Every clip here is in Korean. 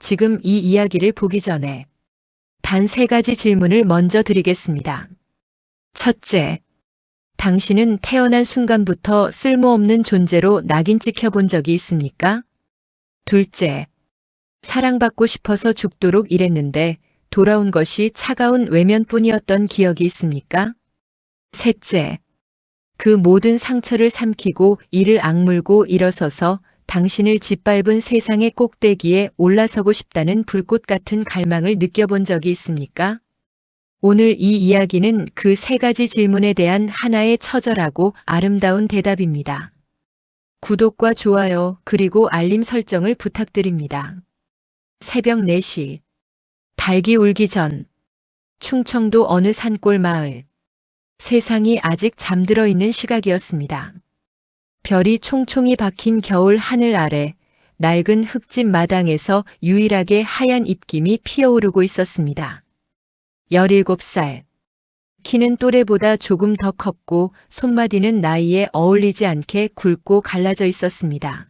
지금 이 이야기를 보기 전에 단 3가지 질문을 먼저 드리겠습니다. 첫째, 당신은 태어난 순간부터 쓸모없는 존재로 낙인 찍혀 본 적이 있습니까? 둘째, 사랑받고 싶어서 죽도록 일했는데 돌아온 것이 차가운 외면뿐이었던 기억이 있습니까? 셋째, 그 모든 상처를 삼키고 이를 악물고 일어서서 당신을 짓밟은 세상의 꼭대기에 올라서고 싶다는 불꽃 같은 갈망을 느껴본 적이 있습니까? 오늘 이 이야기는 그 3가지 질문에 대한 하나의 처절하고 아름다운 대답입니다. 구독과 좋아요 그리고 알림 설정을 부탁드립니다. 새벽 4시, 닭이 울기 전, 충청도 어느 산골 마을. 세상이 아직 잠들어 있는 시각이었습니다. 별이 총총이 박힌 겨울 하늘 아래 낡은 흙집 마당에서 유일하게 하얀 입김이 피어오르고 있었습니다. 17살. 키는 또래보다 조금 더 컸고 손마디는 나이에 어울리지 않게 굵고 갈라져 있었습니다.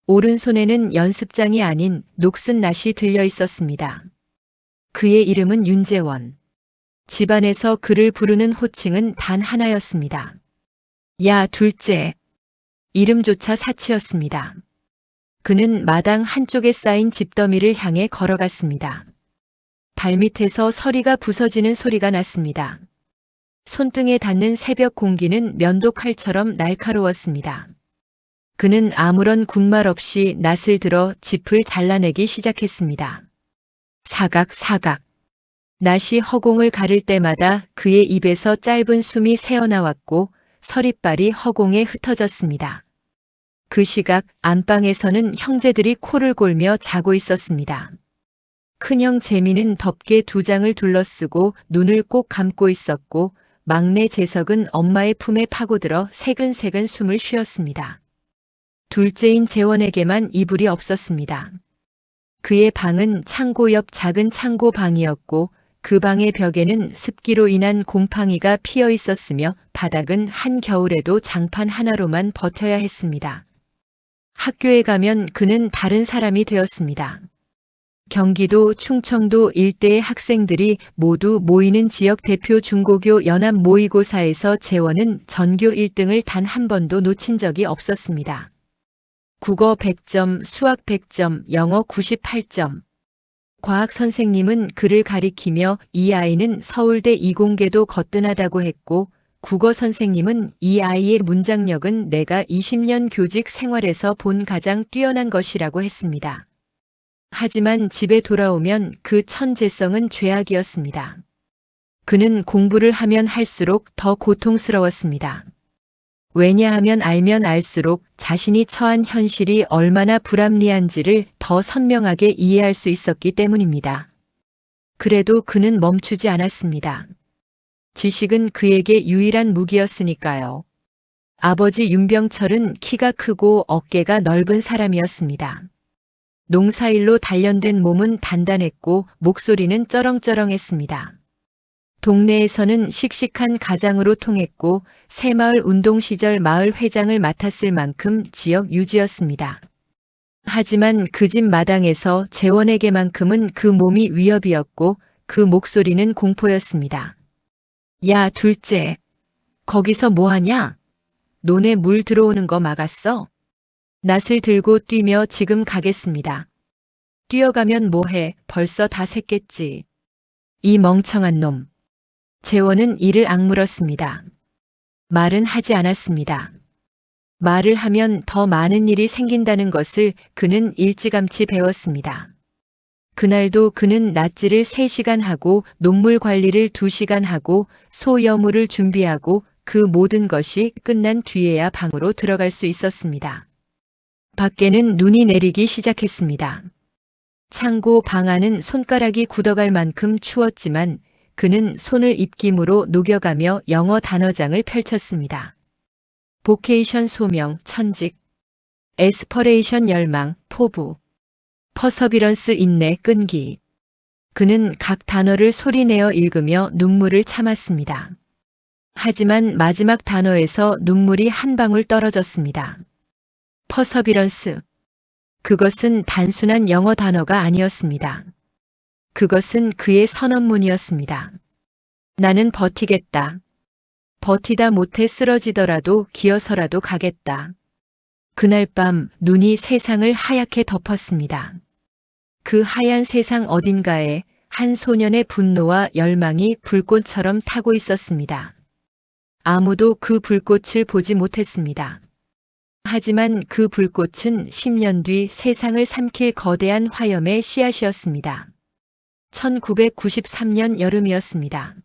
오른손에는 연습장이 아닌 녹슨 낫이 들려 있었습니다. 그의 이름은 윤재원. 집안에서 그를 부르는 호칭은 단 하나였습니다. 야, 둘째. 이름조차 사치였습니다. 그는 마당 한쪽에 쌓인 집더미를 향해 걸어갔습니다. 발밑에서 서리가 부서지는 소리가 났습니다. 손등에 닿는 새벽 공기는 면도칼처럼 날카로웠습니다. 그는 아무런 군말 없이 낫을 들어 짚을 잘라내기 시작했습니다. 사각. 낫이 허공을 가를 때마다 그의 입에서 짧은 숨이 새어나왔고 서리빨이 허공에 흩어졌습니다. 그 시각 안방에서는 형제들이 코를 골며 자고 있었습니다. 큰형 재민은 덥게 2장을 둘러쓰고 눈을 꼭 감고 있었고 막내 재석은 엄마의 품에 파고들어 새근새근 숨을 쉬었습니다. 둘째인 재원에게만 이불이 없었습니다. 그의 방은 창고 옆 작은 창고 방이었고 그 방의 벽에는 습기로 인한 곰팡이가 피어 있었으며 바닥은 한겨울에도 장판 하나로만 버텨야 했습니다. 학교에 가면 그는 다른 사람이 되었습니다. 경기도 충청도 일대의 학생들이 모두 모이는 지역 대표 중고교 연합 모의고사에서 재원은 전교 1등을 단 한 번도 놓친 적이 없었습니다. 국어 100점, 수학 100점, 영어 98점. 과학 선생님은 그를 가리키며 이 아이는 서울대 이공계도 거뜬하다고 했고 국어 선생님은 이 아이의 문장력은 내가 20년 교직 생활에서 본 가장 뛰어난 것이라고 했습니다. 하지만 집에 돌아오면 그 천재성은 죄악이었습니다. 그는 공부를 하면 할수록 더 고통스러웠습니다. 왜냐하면 알면 알수록 자신이 처한 현실이 얼마나 불합리한지를 더 선명하게 이해할 수 있었기 때문입니다. 그래도 그는 멈추지 않았습니다. 지식은 그에게 유일한 무기였으니까요. 아버지 윤병철은 키가 크고 어깨가 넓은 사람이었습니다. 농사일로 단련된 몸은 단단했고 목소리는 쩌렁쩌렁했습니다. 동네에서는 씩씩한 가장으로 통했고 새마을 운동 시절 마을 회장을 맡았을 만큼 지역 유지였습니다. 하지만 그 집 마당에서 재원에게만큼은 그 몸이 위협이었고 그 목소리는 공포였습니다. 야, 둘째. 거기서 뭐하냐? 논에 물 들어오는 거 막았어? 낫을 들고 뛰며 지금 가겠습니다. 뛰어가면 뭐해? 벌써 다 샜겠지. 이 멍청한 놈. 재원은 이를 악물었습니다. 말은 하지 않았습니다. 말을 하면 더 많은 일이 생긴다는 것을 그는 일찌감치 배웠습니다. 그날도 그는 낫질을 3시간 하고 녹물 관리를 2시간 하고 소여물을 준비하고 그 모든 것이 끝난 뒤에야 방으로 들어갈 수 있었습니다. 밖에는 눈이 내리기 시작했습니다. 창고 방 안은 손가락이 굳어갈 만큼 추웠지만 그는 손을 입김으로 녹여가며 영어 단어장을 펼쳤습니다. 보케이션 소명, 천직, 에스퍼레이션 열망, 포부, 퍼서비런스 인내, 끈기. 그는 각 단어를 소리내어 읽으며 눈물을 참았습니다. 하지만 마지막 단어에서 눈물이 한 방울 떨어졌습니다. 퍼서비런스. 그것은 단순한 영어 단어가 아니었습니다. 그것은 그의 선언문이었습니다. 나는 버티겠다. 버티다 못해 쓰러지더라도 기어서라도 가겠다. 그날 밤 눈이 세상을 하얗게 덮었습니다. 그 하얀 세상 어딘가에 한 소년의 분노와 열망이 불꽃처럼 타고 있었습니다. 아무도 그 불꽃을 보지 못했습니다. 하지만 그 불꽃은 10년 뒤 세상을 삼킬 거대한 화염의 씨앗이었습니다. 1993년 여름이었습니다.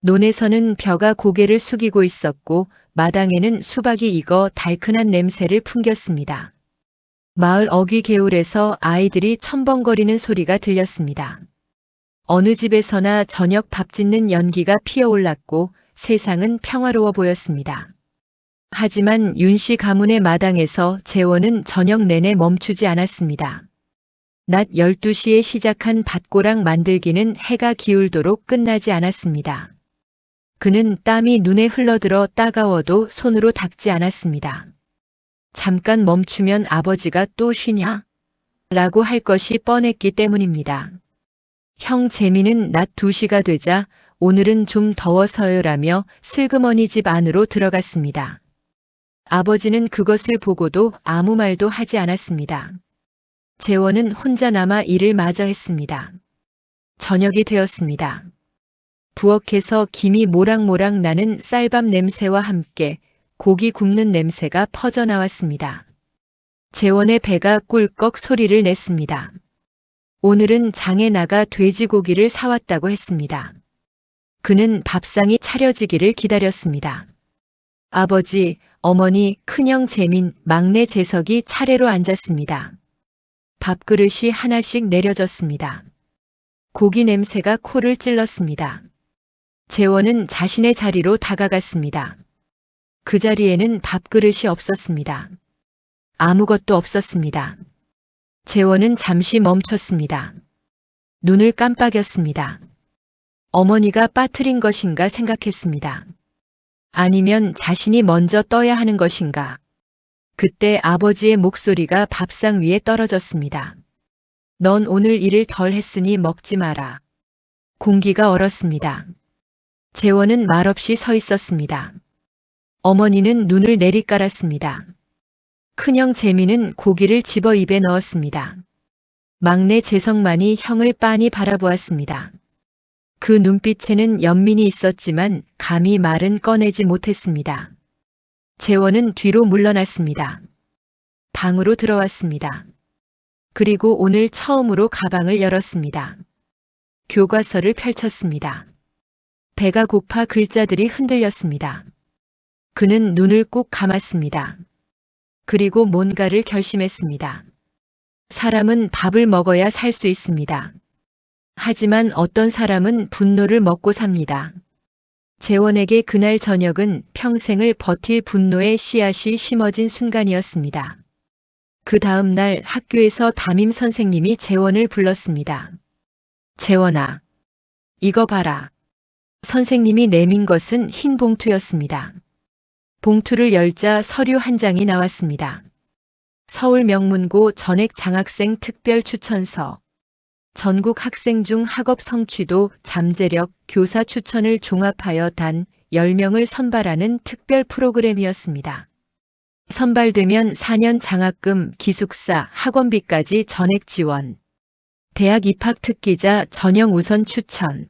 논에서는 벼가 고개를 숙이고 있었고 마당에는 수박이 익어 달큰한 냄새를 풍겼습니다. 마을 어귀 개울에서 아이들이 첨벙거리는 소리가 들렸습니다. 어느 집에서나 저녁 밥 짓는 연기가 피어올랐고 세상은 평화로워 보였습니다. 하지만 윤씨 가문의 마당에서 재원은 저녁 내내 멈추지 않았습니다. 낮 12시에 시작한 밭고랑 만들기는 해가 기울도록 끝나지 않았습니다. 그는 땀이 눈에 흘러들어 따가워도 손으로 닦지 않았습니다. 잠깐 멈추면 아버지가 또 쉬냐? 라고 할 것이 뻔했기 때문입니다. 형 재민은 낮 2시가 되자 오늘은 좀 더워서요라며 슬그머니 집 안으로 들어갔습니다. 아버지는 그것을 보고도 아무 말도 하지 않았습니다. 재원은 혼자 남아 일을 마저 했습니다. 저녁이 되었습니다. 부엌에서 김이 모락모락 나는 쌀밥 냄새와 함께 고기 굽는 냄새가 퍼져나왔습니다. 재원의 배가 꿀꺽 소리를 냈습니다. 오늘은 장에 나가 돼지고기를 사왔다고 했습니다. 그는 밥상이 차려지기를 기다렸습니다. 아버지, 어머니, 큰형 재민, 막내 재석이 차례로 앉았습니다. 밥그릇이 하나씩 내려졌습니다. 고기 냄새가 코를 찔렀습니다. 재원은 자신의 자리로 다가갔습니다. 그 자리에는 밥그릇이 없었습니다. 아무것도 없었습니다. 재원은 잠시 멈췄습니다. 눈을 깜빡였습니다. 어머니가 빠뜨린 것인가 생각했습니다. 아니면 자신이 먼저 떠야 하는 것인가. 그때 아버지의 목소리가 밥상 위에 떨어졌습니다. 넌 오늘 일을 덜 했으니 먹지 마라. 공기가 얼었습니다. 재원은 말없이 서 있었습니다. 어머니는 눈을 내리깔았습니다. 큰형 재민은 고기를 집어 입에 넣었습니다. 막내 재석만이 형을 빤히 바라보았습니다. 그 눈빛에는 연민이 있었지만 감히 말은 꺼내지 못했습니다. 재원은 뒤로 물러났습니다. 방으로 들어왔습니다. 그리고 오늘 처음으로 가방을 열었습니다. 교과서를 펼쳤습니다. 배가 고파 글자들이 흔들렸습니다. 그는 눈을 꾹 감았습니다. 그리고 뭔가를 결심했습니다. 사람은 밥을 먹어야 살 수 있습니다. 하지만 어떤 사람은 분노를 먹고 삽니다. 재원에게 그날 저녁은 평생을 버틸 분노의 씨앗이 심어진 순간이었습니다. 그 다음 날 학교에서 담임 선생님이 재원을 불렀습니다. 재원아, 이거 봐라. 선생님이 내민 것은 흰 봉투였습니다. 봉투를 열자 서류 한 장이 나왔습니다. 서울명문고 전액 장학생 특별 추천서. 전국 학생 중 학업 성취도, 잠재력, 교사 추천을 종합하여 단 10명을 선발하는 특별 프로그램이었습니다. 선발되면 4년 장학금, 기숙사, 학원비까지 전액 지원. 대학 입학 특기자 전형 우선 추천.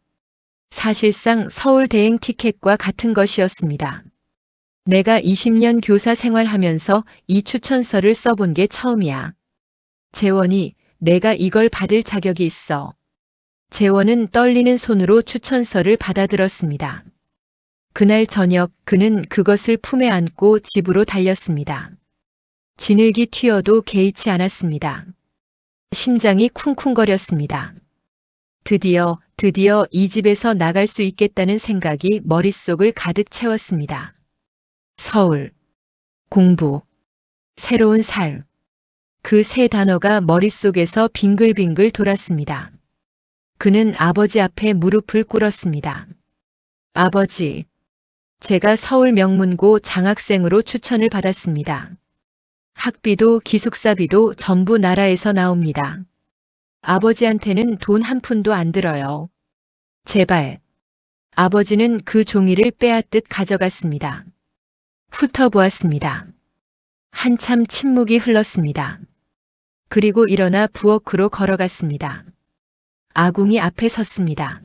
사실상 서울 대행 티켓과 같은 것이었습니다. 내가 20년 교사 생활하면서 이 추천서를 써본 게 처음이야. 재원이 내가 이걸 받을 자격이 있어. 재원은 떨리는 손으로 추천서를 받아들었습니다. 그날 저녁 그는 그것을 품에 안고 집으로 달렸습니다. 진흙이 튀어도 개의치 않았습니다. 심장이 쿵쿵거렸습니다. 드디어 이 집에서 나갈 수 있겠다는 생각이 머릿속을 가득 채웠습니다. 서울, 공부, 새로운 삶. 그 세 단어가 머릿속에서 빙글빙글 돌았습니다. 그는 아버지 앞에 무릎을 꿇었습니다. 아버지, 제가 서울 명문고 장학생으로 추천을 받았습니다. 학비도 기숙사비도 전부 나라에서 나옵니다. 아버지한테는 돈 한 푼도 안 들어요. 제발. 아버지는 그 종이를 빼앗듯 가져갔습니다. 훑어보았습니다. 한참 침묵이 흘렀습니다. 그리고 일어나 부엌으로 걸어갔습니다. 아궁이 앞에 섰습니다.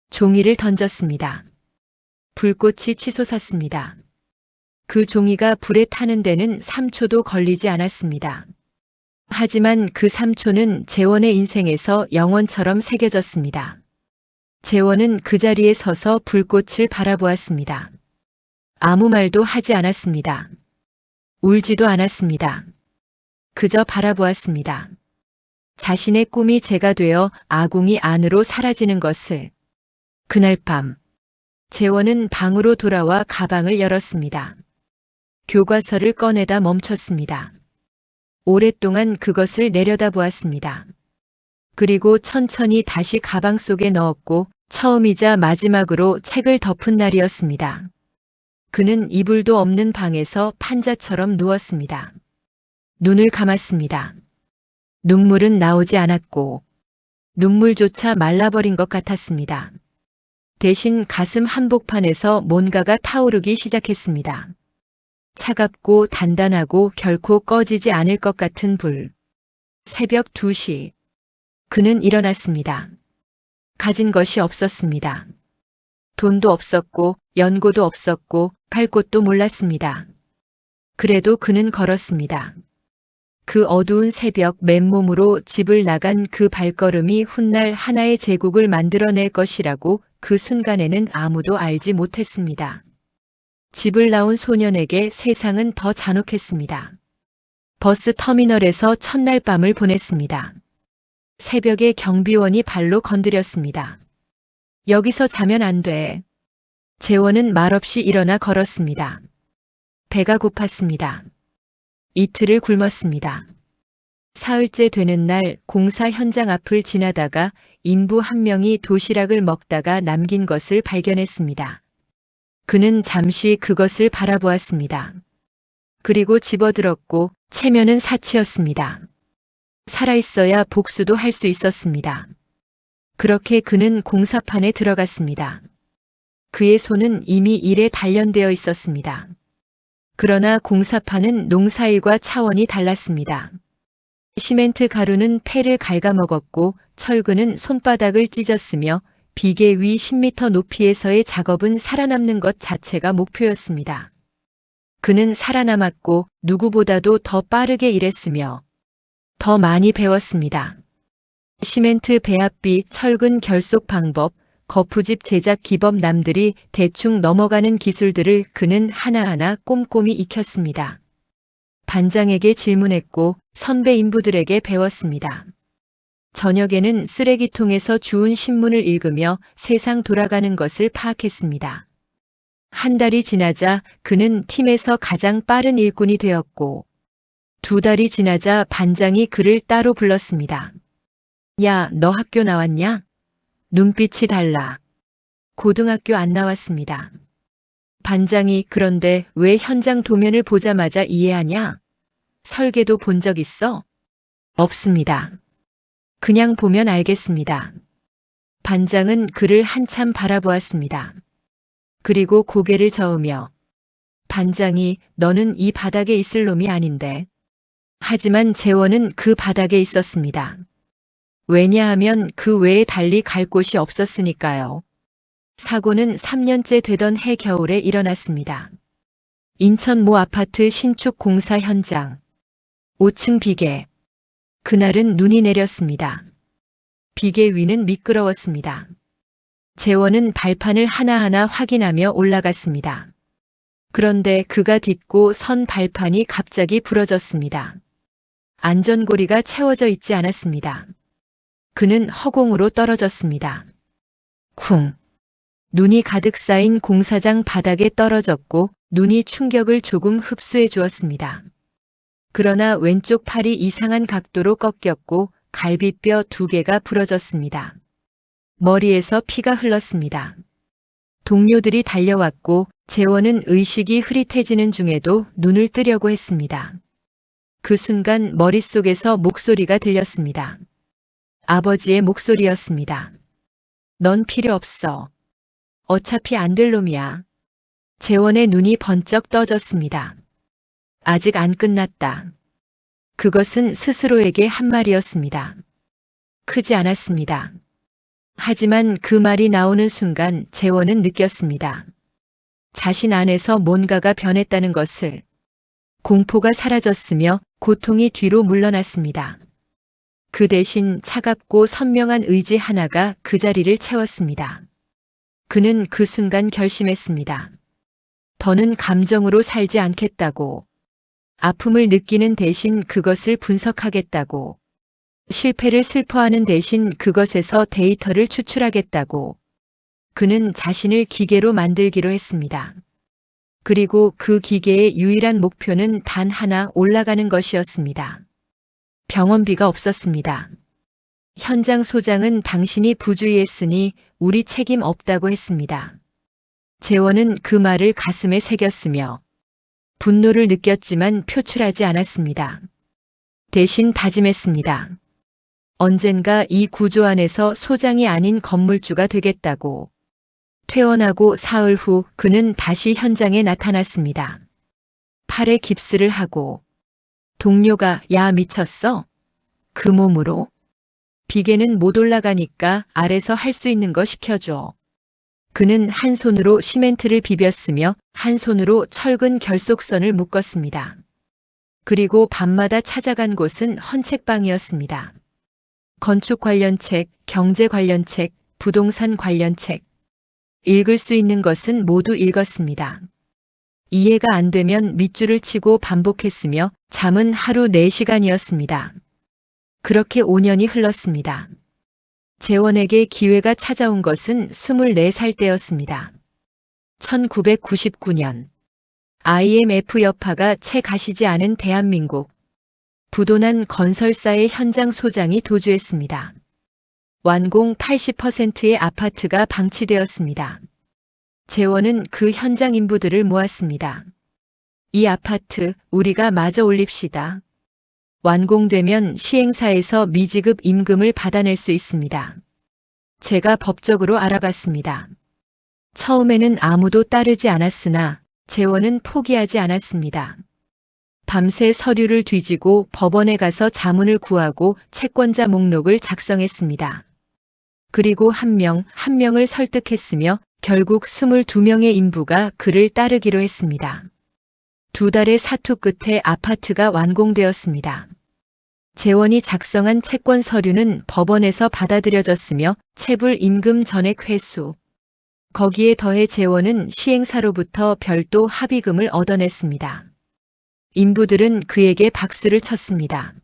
종이를 던졌습니다. 불꽃이 치솟았습니다. 그 종이가 불에 타는 데는 3초도 걸리지 않았습니다. 하지만 그 3초는 재원의 인생에서 영원처럼 새겨졌습니다. 재원은 그 자리에 서서 불꽃을 바라보았습니다. 아무 말도 하지 않았습니다. 울지도 않았습니다. 그저 바라보았습니다. 자신의 꿈이 재가 되어 아궁이 안으로 사라지는 것을. 그날 밤, 재원은 방으로 돌아와 가방을 열었습니다. 교과서를 꺼내다 멈췄습니다. 오랫동안 그것을 내려다보았습니다. 그리고 천천히 다시 가방 속에 넣었고 처음이자 마지막으로 책을 덮은 날이었습니다. 그는 이불도 없는 방에서 판자처럼 누웠습니다. 눈을 감았습니다. 눈물은 나오지 않았고 눈물조차 말라버린 것 같았습니다. 대신 가슴 한복판에서 뭔가가 타오르기 시작했습니다. 차갑고 단단하고 결코 꺼지지 않을 것 같은 불. 새벽 2시. 그는 일어났습니다. 가진 것이 없었습니다. 돈도 없었고 연고도 없었고 갈 곳도 몰랐습니다. 그래도 그는 걸었습니다. 그 어두운 새벽 맨몸으로 집을 나간 그 발걸음이 훗날 하나의 제국을 만들어낼 것이라고 그 순간에는 아무도 알지 못했습니다. 집을 나온 소년에게 세상은 더 잔혹했습니다. 버스 터미널에서 첫날 밤을 보냈습니다. 새벽에 경비원이 발로 건드렸습니다. 여기서 자면 안 돼. 재원은 말없이 일어나 걸었습니다. 배가 고팠습니다. 이틀을 굶었습니다. 사흘째 되는 날 공사 현장 앞을 지나다가 인부 한 명이 도시락을 먹다가 남긴 것을 발견했습니다. 그는 잠시 그것을 바라보았습니다. 그리고 집어들었고 체면은 사치였습니다. 살아있어야 복수도 할 수 있었습니다. 그렇게 그는 공사판에 들어갔습니다. 그의 손은 이미 일에 단련되어 있었습니다. 그러나 공사판은 농사일과 차원이 달랐습니다. 시멘트 가루는 폐를 갉아먹었고 철근은 손바닥을 찢었으며 비계 위 10m 높이에서의 작업은 살아남는 것 자체가 목표였습니다. 그는 살아남았고 누구보다도 더 빠르게 일했으며 더 많이 배웠습니다. 시멘트 배합비, 철근 결속 방법, 거푸집 제작 기법 남들이 대충 넘어가는 기술들을 그는 하나하나 꼼꼼히 익혔습니다. 반장에게 질문했고 선배 인부들에게 배웠습니다. 저녁에는 쓰레기통에서 주운 신문을 읽으며 세상 돌아가는 것을 파악했습니다. 한 달이 지나자 그는 팀에서 가장 빠른 일꾼이 되었고 2달이 지나자 반장이 그를 따로 불렀습니다. 야, 너 학교 나왔냐? 눈빛이 달라. 고등학교 안 나왔습니다. 반장이 그런데 왜 현장 도면을 보자마자 이해하냐? 설계도 본 적 있어? 없습니다. 그냥 보면 알겠습니다. 반장은 그를 한참 바라보았습니다. 그리고 고개를 저으며 반장이 너는 이 바닥에 있을 놈이 아닌데. 하지만 재원은 그 바닥에 있었습니다. 왜냐하면 그 외에 달리 갈 곳이 없었으니까요. 사고는 3년째 되던 해 겨울에 일어났습니다. 인천 모 아파트 신축 공사 현장. 5층 비계. 그날은 눈이 내렸습니다. 비계 위는 미끄러웠습니다. 재원은 발판을 하나하나 확인하며 올라갔습니다. 그런데 그가 딛고 선 발판이 갑자기 부러졌습니다. 안전고리가 채워져 있지 않았습니다. 그는 허공으로 떨어졌습니다. 쿵. 눈이 가득 쌓인 공사장 바닥에 떨어졌고 눈이 충격을 조금 흡수해 주었습니다. 그러나 왼쪽 팔이 이상한 각도로 꺾였고 갈비뼈 2개가 부러졌습니다. 머리에서 피가 흘렀습니다. 동료들이 달려왔고 재원은 의식이 흐릿해지는 중에도 눈을 뜨려고 했습니다. 그 순간 머릿속에서 목소리가 들렸습니다. 아버지의 목소리였습니다. 넌 필요 없어. 어차피 안 될 놈이야. 재원의 눈이 번쩍 떠졌습니다. 아직 안 끝났다. 그것은 스스로에게 한 말이었습니다. 크지 않았습니다. 하지만 그 말이 나오는 순간 재원은 느꼈습니다. 자신 안에서 뭔가가 변했다는 것을. 공포가 사라졌으며 고통이 뒤로 물러났습니다. 그 대신 차갑고 선명한 의지 하나가 그 자리를 채웠습니다. 그는 그 순간 결심했습니다. 더는 감정으로 살지 않겠다고. 아픔을 느끼는 대신 그것을 분석하겠다고. 실패를 슬퍼하는 대신 그것에서 데이터를 추출하겠다고. 그는 자신을 기계로 만들기로 했습니다. 그리고 그 기계의 유일한 목표는 단 하나, 올라가는 것이었습니다. 병원비가 없었습니다. 현장 소장은 당신이 부주의했으니 우리 책임 없다고 했습니다. 재원은 그 말을 가슴에 새겼으며 분노를 느꼈지만 표출하지 않았습니다. 대신 다짐했습니다. 언젠가 이 구조 안에서 소장이 아닌 건물주가 되겠다고. 퇴원하고 사흘 후 그는 다시 현장에 나타났습니다. 팔에 깁스를 하고. 동료가 야 미쳤어? 그 몸으로? 비계는 못 올라가니까 아래서 할 수 있는 거 시켜줘. 그는 한 손으로 시멘트를 비볐으며 한 손으로 철근 결속선을 묶었습니다. 그리고 밤마다 찾아간 곳은 헌책방이었습니다. 건축 관련 책, 경제 관련 책, 부동산 관련 책. 읽을 수 있는 것은 모두 읽었습니다. 이해가 안 되면 밑줄을 치고 반복했으며 잠은 하루 4시간이었습니다. 그렇게 5년이 흘렀습니다. 재원에게 기회가 찾아온 것은 24살 때였습니다. 1999년 IMF 여파가 채 가시지 않은 대한민국. 부도난 건설사의 현장 소장이 도주했습니다. 완공 80%의 아파트가 방치되었습니다. 재원은 그 현장 인부들을 모았습니다. 이 아파트 우리가 마저 올립시다. 완공되면 시행사에서 미지급 임금을 받아낼 수 있습니다. 제가 법적으로 알아봤습니다. 처음에는 아무도 따르지 않았으나 재원은 포기하지 않았습니다. 밤새 서류를 뒤지고 법원에 가서 자문을 구하고 채권자 목록을 작성했습니다. 그리고 한 명을 설득했으며 결국 22명의 인부가 그를 따르기로 했습니다. 2달의 사투 끝에 아파트가 완공되었습니다. 재원이 작성한 채권 서류는 법원에서 받아들여졌으며 체불 임금 전액 회수. 거기에 더해 재원은 시행사로부터 별도 합의금을 얻어냈습니다. 인부들은 그에게 박수를 쳤습니다.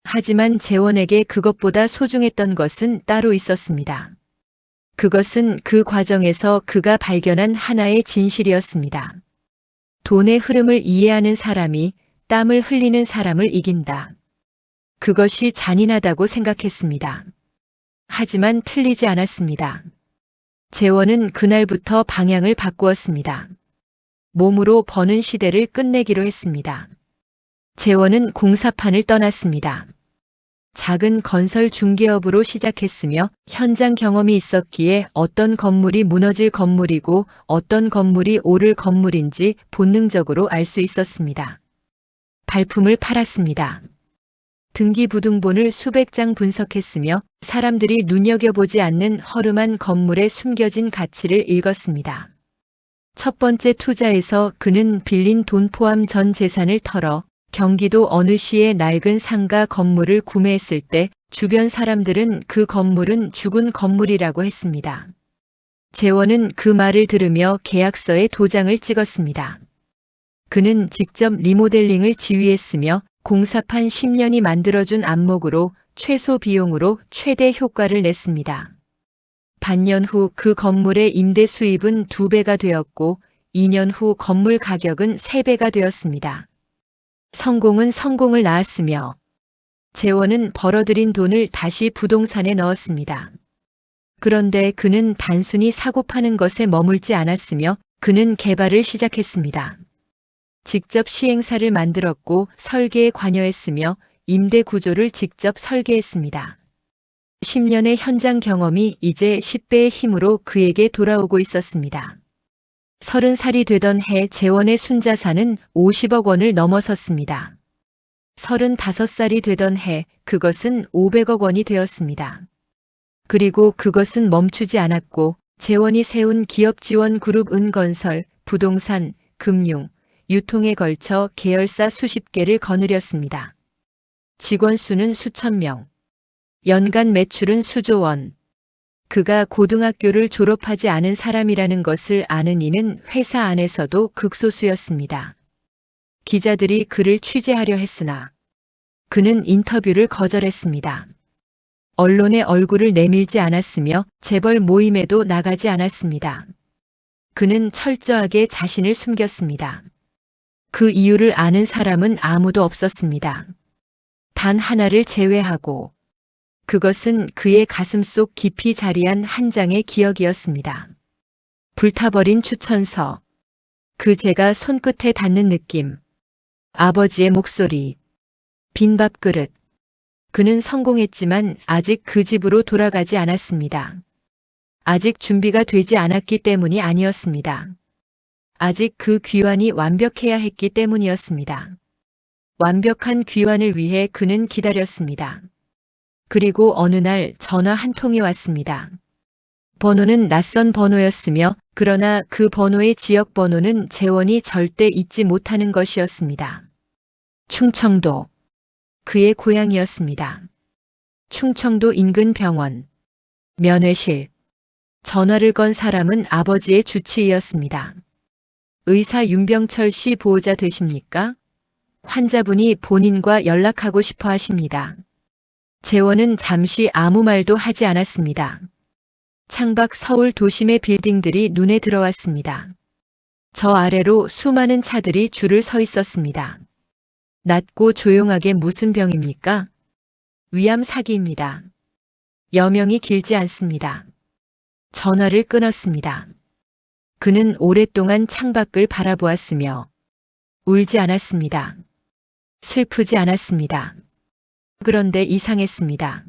하지만 재원에게 그것보다 소중했던 것은 따로 있었습니다. 그것은 그 과정에서 그가 발견한 하나의 진실이었습니다. 돈의 흐름을 이해하는 사람이 땀을 흘리는 사람을 이긴다. 그것이 잔인하다고 생각했습니다. 하지만 틀리지 않았습니다. 재원은 그날부터 방향을 바꾸었습니다. 몸으로 버는 시대를 끝내기로 했습니다. 재원은 공사판을 떠났습니다. 작은 건설 중개업으로 시작했으며 현장 경험이 있었기에 어떤 건물이 무너질 건물이고 어떤 건물이 오를 건물인지 본능적으로 알 수 있었습니다. 발품을 팔았습니다. 등기부등본을 수백 장 분석했으며 사람들이 눈여겨보지 않는 허름한 건물에 숨겨진 가치를 읽었습니다. 첫 번째 투자에서 그는 빌린 돈 포함 전 재산을 털어 경기도 어느 시의 낡은 상가 건물을 구매했을 때 주변 사람들은 그 건물은 죽은 건물이라고 했습니다. 재원은 그 말을 들으며 계약서에 도장을 찍었습니다. 그는 직접 리모델링을 지휘했으며 공사판 10년이 만들어준 안목으로 최소 비용으로 최대 효과를 냈습니다. 반년 후 그 건물의 임대 수입은 2배가 되었고 2년 후 건물 가격은 3배가 되었습니다. 성공은 성공을 낳았으며 재원은 벌어들인 돈을 다시 부동산에 넣었습니다. 그런데 그는 단순히 사고 파는 것에 머물지 않았으며 그는 개발을 시작했습니다. 직접 시행사를 만들었고 설계에 관여했으며 임대 구조를 직접 설계했습니다. 10년의 현장 경험이 이제 10배의 힘으로 그에게 돌아오고 있었습니다. 30살이 되던 해 재원의 순자산은 50억 원을 넘어섰습니다. 35살이 되던 해 그것은 500억 원이 되었습니다. 그리고 그것은 멈추지 않았고 재원이 세운 기업지원그룹 은건설, 부동산, 금융, 유통에 걸쳐 계열사 수십 개를 거느렸습니다. 직원 수는 수천 명, 연간 매출은 수조 원. 그가 고등학교를 졸업하지 않은 사람이라는 것을 아는 이는 회사 안에서도 극소수였습니다. 기자들이 그를 취재하려 했으나 그는 인터뷰를 거절했습니다. 언론에 얼굴을 내밀지 않았으며 재벌 모임에도 나가지 않았습니다. 그는 철저하게 자신을 숨겼습니다. 그 이유를 아는 사람은 아무도 없었습니다. 단 하나를 제외하고 그것은 그의 가슴속 깊이 자리한 한 장의 기억이었습니다. 불타버린 추천서. 그 재가 손끝에 닿는 느낌. 아버지의 목소리. 빈 밥그릇. 그는 성공했지만 아직 그 집으로 돌아가지 않았습니다. 아직 준비가 되지 않았기 때문이 아니었습니다. 아직 그 귀환이 완벽해야 했기 때문이었습니다. 완벽한 귀환을 위해 그는 기다렸습니다. 그리고 어느 날 전화 한 통이 왔습니다. 번호는 낯선 번호였으며 그러나 그 번호의 지역 번호는 재원이 절대 잊지 못하는 것이었습니다. 충청도. 그의 고향이었습니다. 충청도 인근 병원. 면회실. 전화를 건 사람은 아버지의 주치의였습니다. 의사 윤병철 씨 보호자 되십니까? 환자분이 본인과 연락하고 싶어 하십니다. 재원은 잠시 아무 말도 하지 않았습니다. 창밖 서울 도심의 빌딩들이 눈에 들어왔습니다. 저 아래로 수많은 차들이 줄을 서 있었습니다. 낮고 조용하게 무슨 병입니까? 위암 사기입니다. 여명이 길지 않습니다. 전화를 끊었습니다. 그는 오랫동안 창밖을 바라보았으며 울지 않았습니다. 슬프지 않았습니다. 그런데 이상했습니다.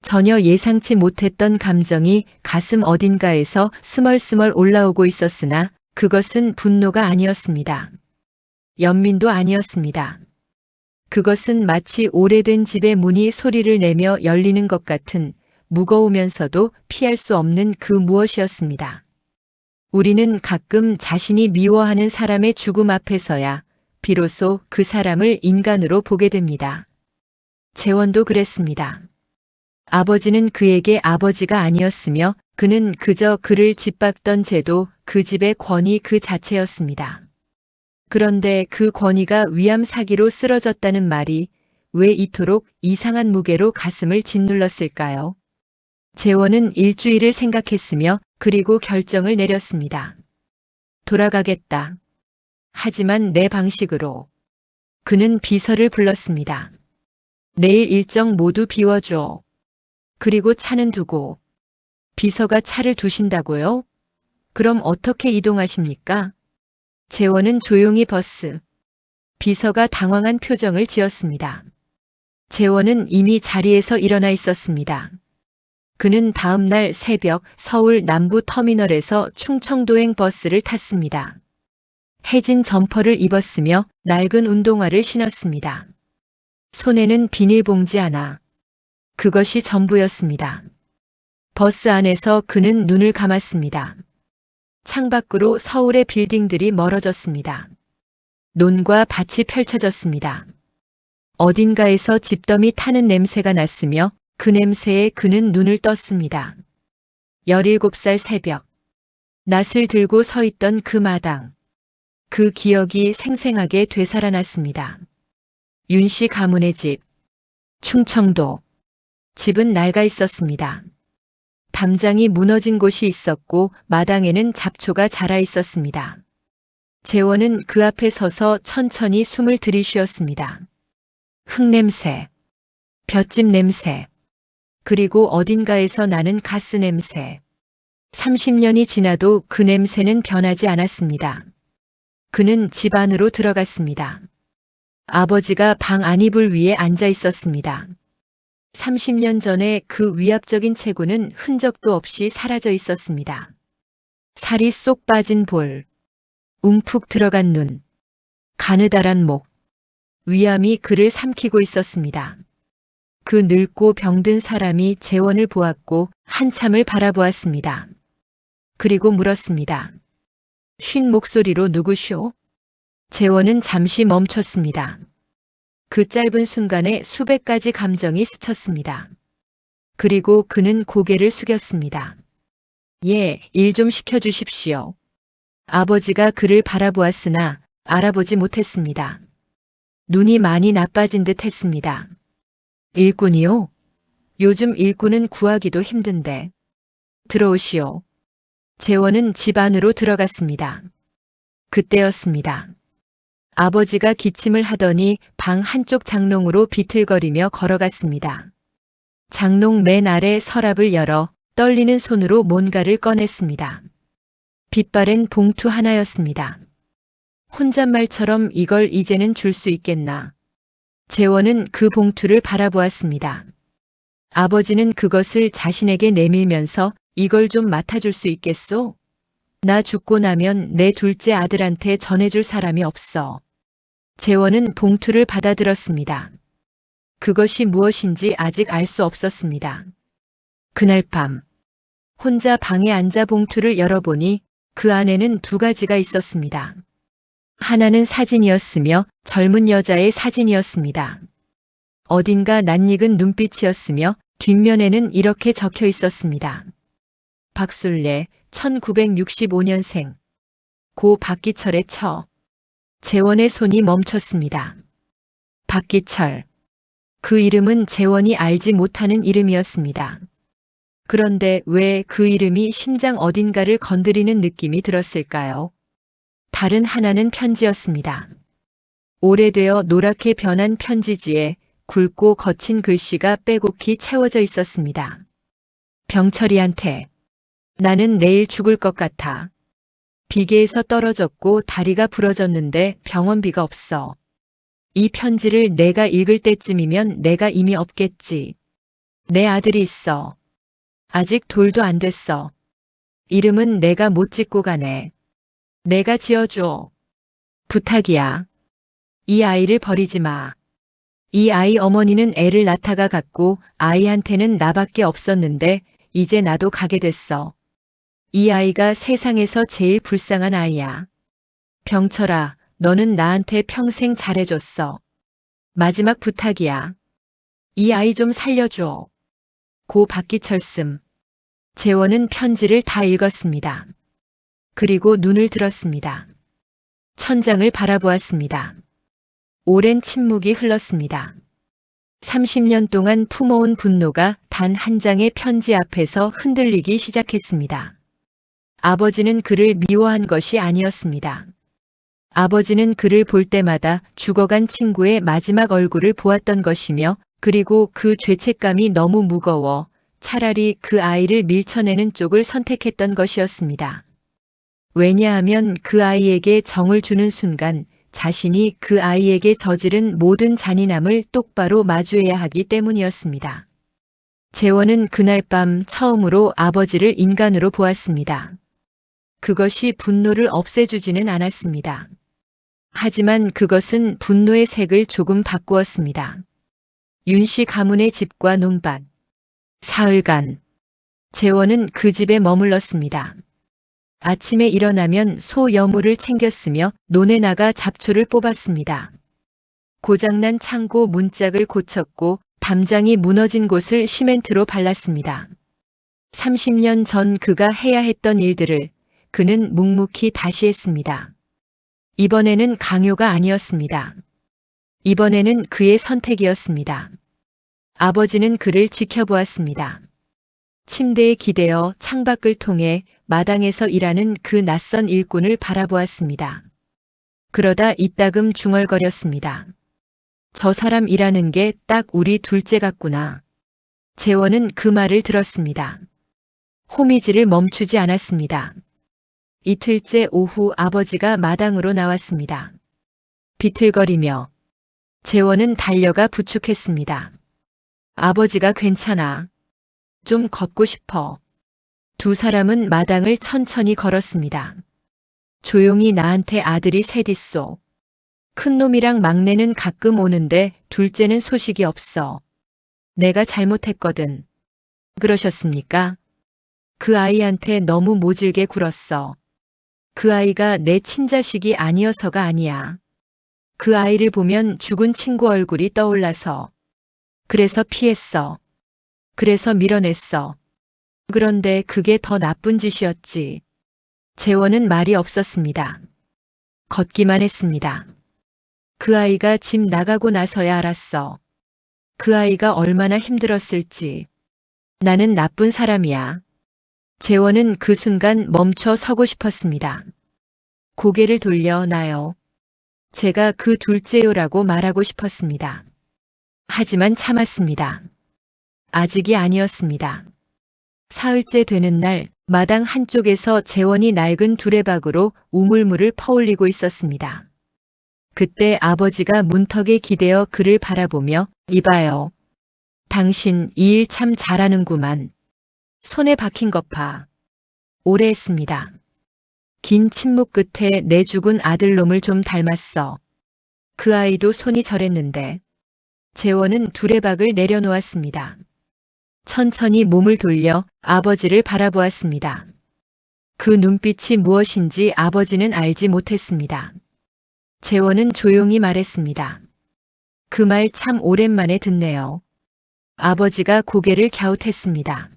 전혀 예상치 못했던 감정이 가슴 어딘가에서 스멀스멀 올라오고 있었으나 그것은 분노가 아니었습니다. 연민도 아니었습니다. 그것은 마치 오래된 집의 문이 소리를 내며 열리는 것 같은 무거우면서도 피할 수 없는 그 무엇이었습니다. 우리는 가끔 자신이 미워하는 사람의 죽음 앞에서야 비로소 그 사람을 인간으로 보게 됩니다. 재원도 그랬습니다. 아버지는 그에게 아버지가 아니었으며 그는 그저 그를 짓밟던 제도, 그 집의 권위 그 자체였습니다. 그런데 그 권위가 위암 사기로 쓰러졌다는 말이 왜 이토록 이상한 무게로 가슴을 짓눌렀을까요? 재원은 일주일을 생각했으며 그리고 결정을 내렸습니다. 돌아가겠다. 하지만 내 방식으로. 그는 비서를 불렀습니다. 내일 일정 모두 비워줘. 그리고 차는 두고. 비서가 차를 두신다고요? 그럼 어떻게 이동하십니까? 재원은 조용히 버스. 비서가 당황한 표정을 지었습니다. 재원은 이미 자리에서 일어나 있었습니다. 그는 다음 날 새벽 서울 남부 터미널에서 충청도행 버스를 탔습니다. 해진 점퍼를 입었으며 낡은 운동화를 신었습니다. 손에는 비닐봉지 하나. 그것이 전부였습니다. 버스 안에서 그는 눈을 감았습니다. 창밖으로 서울의 빌딩들이 멀어졌습니다. 논과 밭이 펼쳐졌습니다. 어딘가에서 집더미 타는 냄새가 났으며 그 냄새에 그는 눈을 떴습니다. 17살 새벽. 낫을 들고 서 있던 그 마당. 그 기억이 생생하게 되살아났습니다. 윤씨 가문의 집. 충청도. 집은 낡아 있었습니다. 담장이 무너진 곳이 있었고 마당에는 잡초가 자라 있었습니다. 재원은 그 앞에 서서 천천히 숨을 들이쉬었습니다. 흙냄새, 볏짚 냄새, 그리고 어딘가에서 나는 가스 냄새. 30년이 지나도 그 냄새는 변하지 않았습니다. 그는 집 안으로 들어갔습니다. 아버지가 방 안이불 위에 앉아 있었습니다. 30년 전에 그 위압적인 체구는 흔적도 없이 사라져 있었습니다. 살이 쏙 빠진 볼, 움푹 들어간 눈, 가느다란 목, 위암이 그를 삼키고 있었습니다. 그 늙고 병든 사람이 재원을 보았고 한참을 바라보았습니다. 그리고 물었습니다. 쉰 목소리로 누구쇼? 재원은 잠시 멈췄습니다. 그 짧은 순간에 수백 가지 감정이 스쳤습니다. 그리고 그는 고개를 숙였습니다. 예, 일 좀 시켜주십시오. 아버지가 그를 바라보았으나 알아보지 못했습니다. 눈이 많이 나빠진 듯 했습니다. 일꾼이요? 요즘 일꾼은 구하기도 힘든데. 들어오시오. 재원은 집 안으로 들어갔습니다. 그때였습니다. 아버지가 기침을 하더니 방 한쪽 장롱으로 비틀거리며 걸어갔습니다. 장롱 맨 아래 서랍을 열어 떨리는 손으로 뭔가를 꺼냈습니다. 빛바랜 봉투 하나였습니다. 혼잣말처럼 이걸 이제는 줄 수 있겠나. 재원은 그 봉투를 바라보았습니다. 아버지는 그것을 자신에게 내밀면서 이걸 좀 맡아줄 수 있겠소? 나 죽고 나면 내 둘째 아들한테 전해줄 사람이 없어. 재원은 봉투를 받아들었습니다. 그것이 무엇인지 아직 알 수 없었습니다. 그날 밤, 혼자 방에 앉아 봉투를 열어보니 그 안에는 두 가지가 있었습니다. 하나는 사진이었으며 젊은 여자의 사진이었습니다. 어딘가 낯익은 눈빛이었으며 뒷면에는 이렇게 적혀 있었습니다. 박술래 1965년생 고 박기철의 처. 재원의 손이 멈췄습니다. 박기철. 그 이름은 재원이 알지 못하는 이름이었습니다. 그런데 왜 그 이름이 심장 어딘가를 건드리는 느낌이 들었을까요? 다른 하나는 편지였습니다. 오래되어 노랗게 변한 편지지에 굵고 거친 글씨가 빼곡히 채워져 있었습니다. 병철이한테. 나는 내일 죽을 것 같아. 비계에서 떨어졌고 다리가 부러졌는데 병원비가 없어. 이 편지를 내가 읽을 때쯤이면 내가 이미 없겠지. 내 아들이 있어. 아직 돌도 안 됐어. 이름은 내가 못 짓고 가네. 내가 지어줘. 부탁이야. 이 아이를 버리지 마. 이 아이 어머니는 애를 낳다가 갔고 아이한테는 나밖에 없었는데 이제 나도 가게 됐어. 이 아이가 세상에서 제일 불쌍한 아이야. 병철아, 너는 나한테 평생 잘해줬어. 마지막 부탁이야. 이 아이 좀 살려줘. 고 박기철 씀. 재원은 편지를 다 읽었습니다. 그리고 눈을 들었습니다. 천장을 바라보았습니다. 오랜 침묵이 흘렀습니다. 30년 동안 품어온 분노가 단 한 장의 편지 앞에서 흔들리기 시작했습니다. 아버지는 그를 미워한 것이 아니었습니다. 아버지는 그를 볼 때마다 죽어간 친구의 마지막 얼굴을 보았던 것이며 그리고 그 죄책감이 너무 무거워 차라리 그 아이를 밀쳐내는 쪽을 선택했던 것이었습니다. 왜냐하면 그 아이에게 정을 주는 순간 자신이 그 아이에게 저지른 모든 잔인함을 똑바로 마주해야 하기 때문이었습니다. 재원은 그날 밤 처음으로 아버지를 인간으로 보았습니다. 그것이 분노를 없애주지는 않았습니다. 하지만 그것은 분노의 색을 조금 바꾸었습니다. 윤씨 가문의 집과 논밭. 사흘간 재원은 그 집에 머물렀습니다. 아침에 일어나면 소 여물을 챙겼으며 논에 나가 잡초를 뽑았습니다. 고장난 창고 문짝을 고쳤고 담장이 무너진 곳을 시멘트로 발랐습니다. 30년 전 그가 해야 했던 일들을 그는 묵묵히 다시 했습니다. 이번에는 강요가 아니었습니다. 이번에는 그의 선택이었습니다. 아버지는 그를 지켜보았습니다. 침대에 기대어 창밖을 통해 마당에서 일하는 그 낯선 일꾼을 바라보았습니다. 그러다 이따금 중얼거렸습니다. 저 사람 일하는 게 딱 우리 둘째 같구나. 재원은 그 말을 들었습니다. 호미질을 멈추지 않았습니다. 이틀째 오후 아버지가 마당으로 나왔습니다. 비틀거리며 재원은 달려가 부축했습니다. 아버지가 괜찮아. 좀 걷고 싶어. 두 사람은 마당을 천천히 걸었습니다. 조용히 나한테 아들이 셋 있어. 큰 놈이랑 막내는 가끔 오는데 둘째는 소식이 없어. 내가 잘못했거든. 그러셨습니까? 그 아이한테 너무 모질게 굴었어. 그 아이가 내 친자식이 아니어서가 아니야. 그 아이를 보면 죽은 친구 얼굴이 떠올라서. 그래서 피했어. 그래서 밀어냈어. 그런데 그게 더 나쁜 짓이었지. 재원은 말이 없었습니다. 걷기만 했습니다. 그 아이가 집 나가고 나서야 알았어. 그 아이가 얼마나 힘들었을지. 나는 나쁜 사람이야. 재원은 그 순간 멈춰 서고 싶었습니다. 고개를 돌려 나요. 제가 그 둘째요라고 말하고 싶었습니다. 하지만 참았습니다. 아직이 아니었습니다. 사흘째 되는 날 마당 한쪽에서 재원이 낡은 두레박으로 우물물을 퍼올리고 있었습니다. 그때 아버지가 문턱에 기대어 그를 바라보며 이봐요. 당신 이 일 참 잘하는구만. 손에 박힌 것 봐. 오래 했습니다. 긴 침묵 끝에 내 죽은 아들놈을 좀 닮았어. 그 아이도 손이 저랬는데. 재원은 두레박을 내려놓았습니다. 천천히 몸을 돌려 아버지를 바라보았습니다. 그 눈빛이 무엇인지 아버지는 알지 못했습니다. 재원은 조용히 말했습니다. 그 말 참 오랜만에 듣네요. 아버지가 고개를 갸웃했습니다.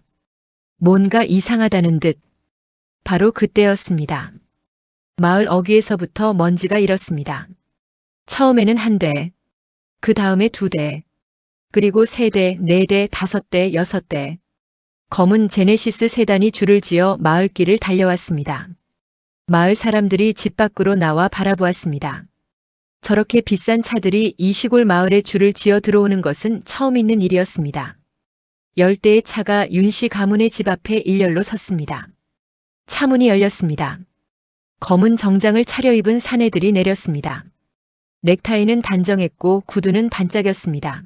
뭔가 이상하다는 듯. 바로 그때였습니다. 마을 어귀에서부터 먼지가 일었습니다. 처음에는 한 대, 그 다음에 두 대, 그리고 세 대, 네 대, 다섯 대, 여섯 대. 검은 제네시스 세단이 줄을 지어 마을길을 달려왔습니다. 마을 사람들이 집 밖으로 나와 바라보았습니다. 저렇게 비싼 차들이 이 시골 마을에 줄을 지어 들어오는 것은 처음 있는 일이었습니다. 10대의 차가 윤씨 가문의 집 앞에 일렬로 섰습니다. 차문이 열렸습니다. 검은 정장을 차려입은 사내들이 내렸습니다. 넥타이는 단정했고 구두는 반짝였습니다.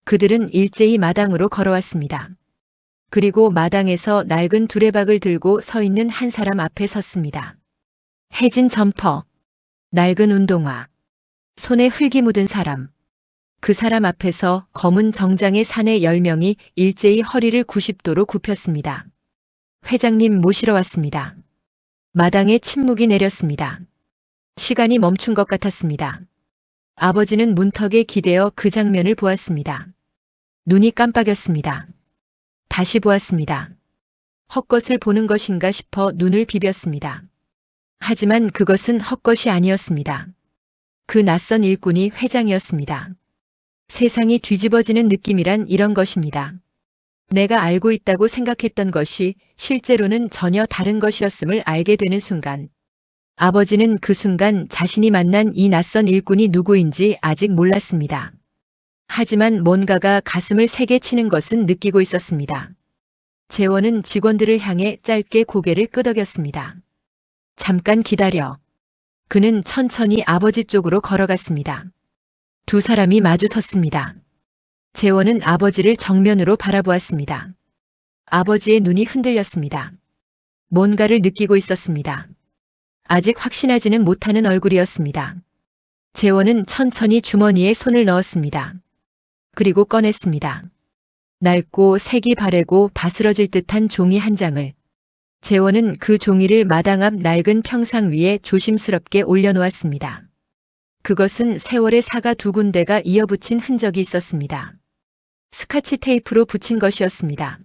그들은 일제히 마당으로 걸어왔습니다. 그리고 마당에서 낡은 두레박을 들고 서 있는 한 사람 앞에 섰습니다. 해진 점퍼, 낡은 운동화, 손에 흙이 묻은 사람. 그 사람 앞에서 검은 정장의 사내 10명이 일제히 허리를 90도로 굽혔습니다. 회장님 모시러 왔습니다. 마당에 침묵이 내렸습니다. 시간이 멈춘 것 같았습니다. 아버지는 문턱에 기대어 그 장면을 보았습니다. 눈이 깜빡였습니다. 다시 보았습니다. 헛것을 보는 것인가 싶어 눈을 비볐습니다. 하지만 그것은 헛것이 아니었습니다. 그 낯선 일꾼이 회장이었습니다. 세상이 뒤집어지는 느낌이란 이런 것입니다. 내가 알고 있다고 생각했던 것이 실제로는 전혀 다른 것이었음을 알게 되는 순간. 아버지는 그 순간 자신이 만난 이 낯선 일꾼이 누구인지 아직 몰랐습니다. 하지만 뭔가가 가슴을 세게 치는 것은 느끼고 있었습니다. 재원은 직원들을 향해 짧게 고개를 끄덕였습니다. 잠깐 기다려. 그는 천천히 아버지 쪽으로 걸어갔습니다. 두 사람이 마주 섰습니다. 재원은 아버지를 정면으로 바라보았습니다. 아버지의 눈이 흔들렸습니다. 뭔가를 느끼고 있었습니다. 아직 확신하지는 못하는 얼굴이었습니다. 재원은 천천히 주머니에 손을 넣었습니다. 그리고 꺼냈습니다. 낡고 색이 바래고 바스러질 듯한 종이 한 장을. 재원은 그 종이를 마당 앞 낡은 평상 위에 조심스럽게 올려놓았습니다. 그것은 세월의 사가 두 군데가 이어붙인 흔적이 있었습니다. 스카치 테이프로 붙인 것이었습니다.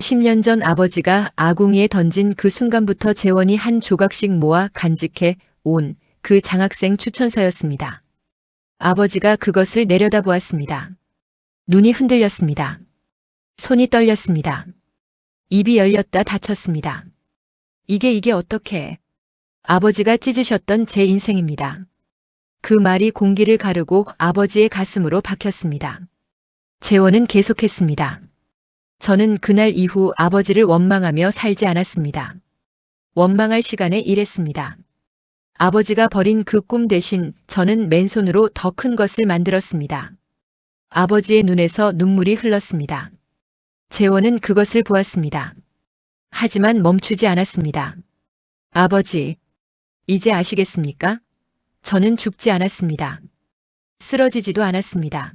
10년 전 아버지가 아궁이에 던진 그 순간부터 재원이 한 조각씩 모아 간직해 온 그 장학생 추천서였습니다. 아버지가 그것을 내려다보았습니다. 눈이 흔들렸습니다. 손이 떨렸습니다. 입이 열렸다 닫혔습니다. 이게 어떻게? 아버지가 찢으셨던 제 인생입니다. 그 말이 공기를 가르고 아버지의 가슴으로 박혔습니다. 재원은 계속했습니다. 저는 그날 이후 아버지를 원망하며 살지 않았습니다. 원망할 시간에 일했습니다. 아버지가 버린 그 꿈 대신 저는 맨손으로 더 큰 것을 만들었습니다. 아버지의 눈에서 눈물이 흘렀습니다. 재원은 그것을 보았습니다. 하지만 멈추지 않았습니다. 아버지, 이제 아시겠습니까? 저는 죽지 않았습니다. 쓰러지지도 않았습니다.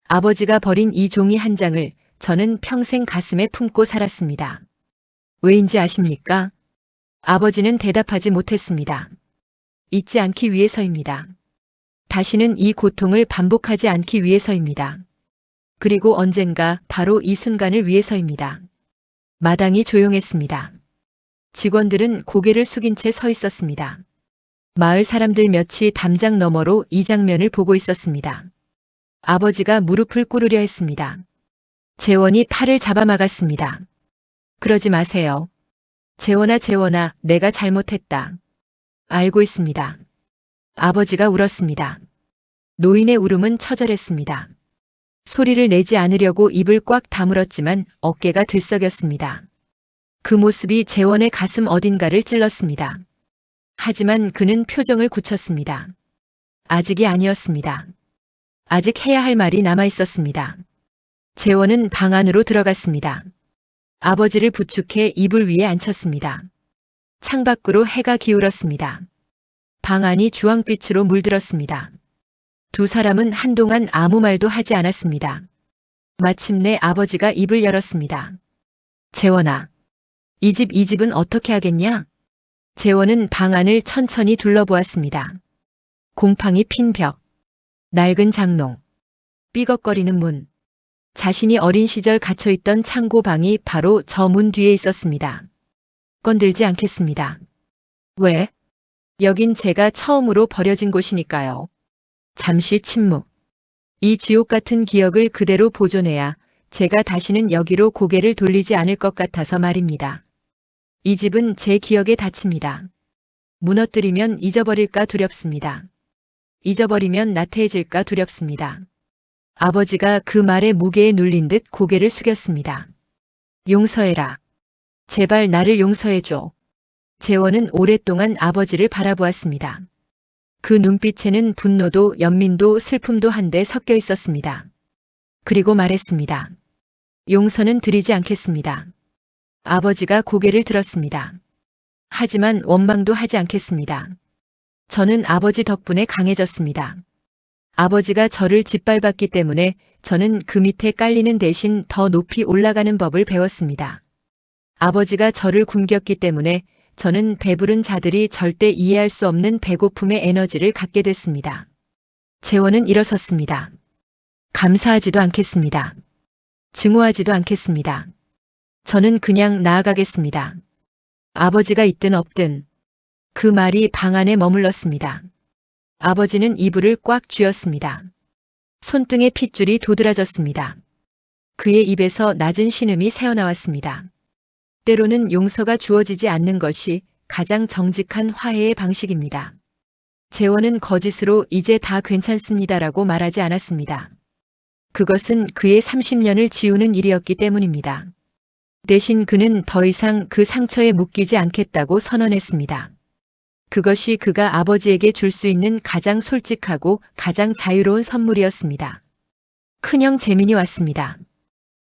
아버지가 버린 이 종이 한 장을 저는 평생 가슴에 품고 살았습니다. 왜인지 아십니까? 아버지는 대답하지 못했습니다. 잊지 않기 위해서입니다. 다시는 이 고통을 반복하지 않기 위해서입니다. 그리고 언젠가 바로 이 순간을 위해서입니다. 마당이 조용했습니다. 직원들은 고개를 숙인 채 서 있었습니다. 마을 사람들 몇이 담장 너머로 이 장면을 보고 있었습니다. 아버지가 무릎을 꿇으려 했습니다. 재원이 팔을 잡아막았습니다. 그러지 마세요. 재원아, 내가 잘못했다. 알고 있습니다. 아버지가 울었습니다. 노인의 울음은 처절했습니다. 소리를 내지 않으려고 입을 꽉 다물었지만 어깨가 들썩였습니다. 그 모습이 재원의 가슴 어딘가를 찔렀습니다. 하지만 그는 표정을 굳혔습니다. 아직이 아니었습니다. 아직 해야 할 말이 남아 있었습니다. 재원은 방 안으로 들어갔습니다. 아버지를 부축해 이불 위에 앉혔습니다. 창밖으로 해가 기울었습니다. 방 안이 주황빛으로 물들었습니다. 두 사람은 한동안 아무 말도 하지 않았습니다. 마침내 아버지가 입을 열었습니다. 재원아, 이 집은 어떻게 하겠냐? 재원은 방 안을 천천히 둘러보았습니다. 곰팡이 핀 벽, 낡은 장롱, 삐걱거리는 문. 자신이 어린 시절 갇혀있던 창고방이 바로 저 문 뒤에 있었습니다. 건들지 않겠습니다. 왜? 여긴 제가 처음으로 버려진 곳이니까요. 잠시 침묵. 이 지옥 같은 기억을 그대로 보존해야 제가 다시는 여기로 고개를 돌리지 않을 것 같아서 말입니다. 이 집은 제 기억에 닫힙니다. 무너뜨리면 잊어버릴까 두렵습니다. 잊어버리면 나태해질까 두렵습니다. 아버지가 그 말에 무게에 눌린 듯 고개를 숙였습니다. 용서해라. 제발 나를 용서해줘. 재원은 오랫동안 아버지를 바라보았습니다. 그 눈빛에는 분노도 연민도 슬픔도 한데 섞여 있었습니다. 그리고 말했습니다. 용서는 드리지 않겠습니다. 아버지가 고개를 들었습니다. 하지만 원망도 하지 않겠습니다. 저는 아버지 덕분에 강해졌습니다. 아버지가 저를 짓밟았기 때문에 저는 그 밑에 깔리는 대신 더 높이 올라가는 법을 배웠습니다. 아버지가 저를 굶겼기 때문에 저는 배부른 자들이 절대 이해할 수 없는 배고픔의 에너지를 갖게 됐습니다. 재원은 일어섰습니다. 감사하지도 않겠습니다. 증오하지도 않겠습니다. 저는 그냥 나아가겠습니다. 아버지가 있든 없든. 그 말이 방 안에 머물렀습니다. 아버지는 이불을 꽉 쥐었습니다. 손등에 핏줄이 도드라졌습니다. 그의 입에서 낮은 신음이 새어나왔습니다. 때로는 용서가 주어지지 않는 것이 가장 정직한 화해의 방식입니다. 재원은 거짓으로 이제 다 괜찮습니다라고 말하지 않았습니다. 그것은 그의 30년을 지우는 일이었기 때문입니다. 대신 그는 더 이상 그 상처에 묶이지 않겠다고 선언했습니다. 그것이 그가 아버지에게 줄 수 있는 가장 솔직하고 가장 자유로운 선물이었습니다. 큰형 재민이 왔습니다.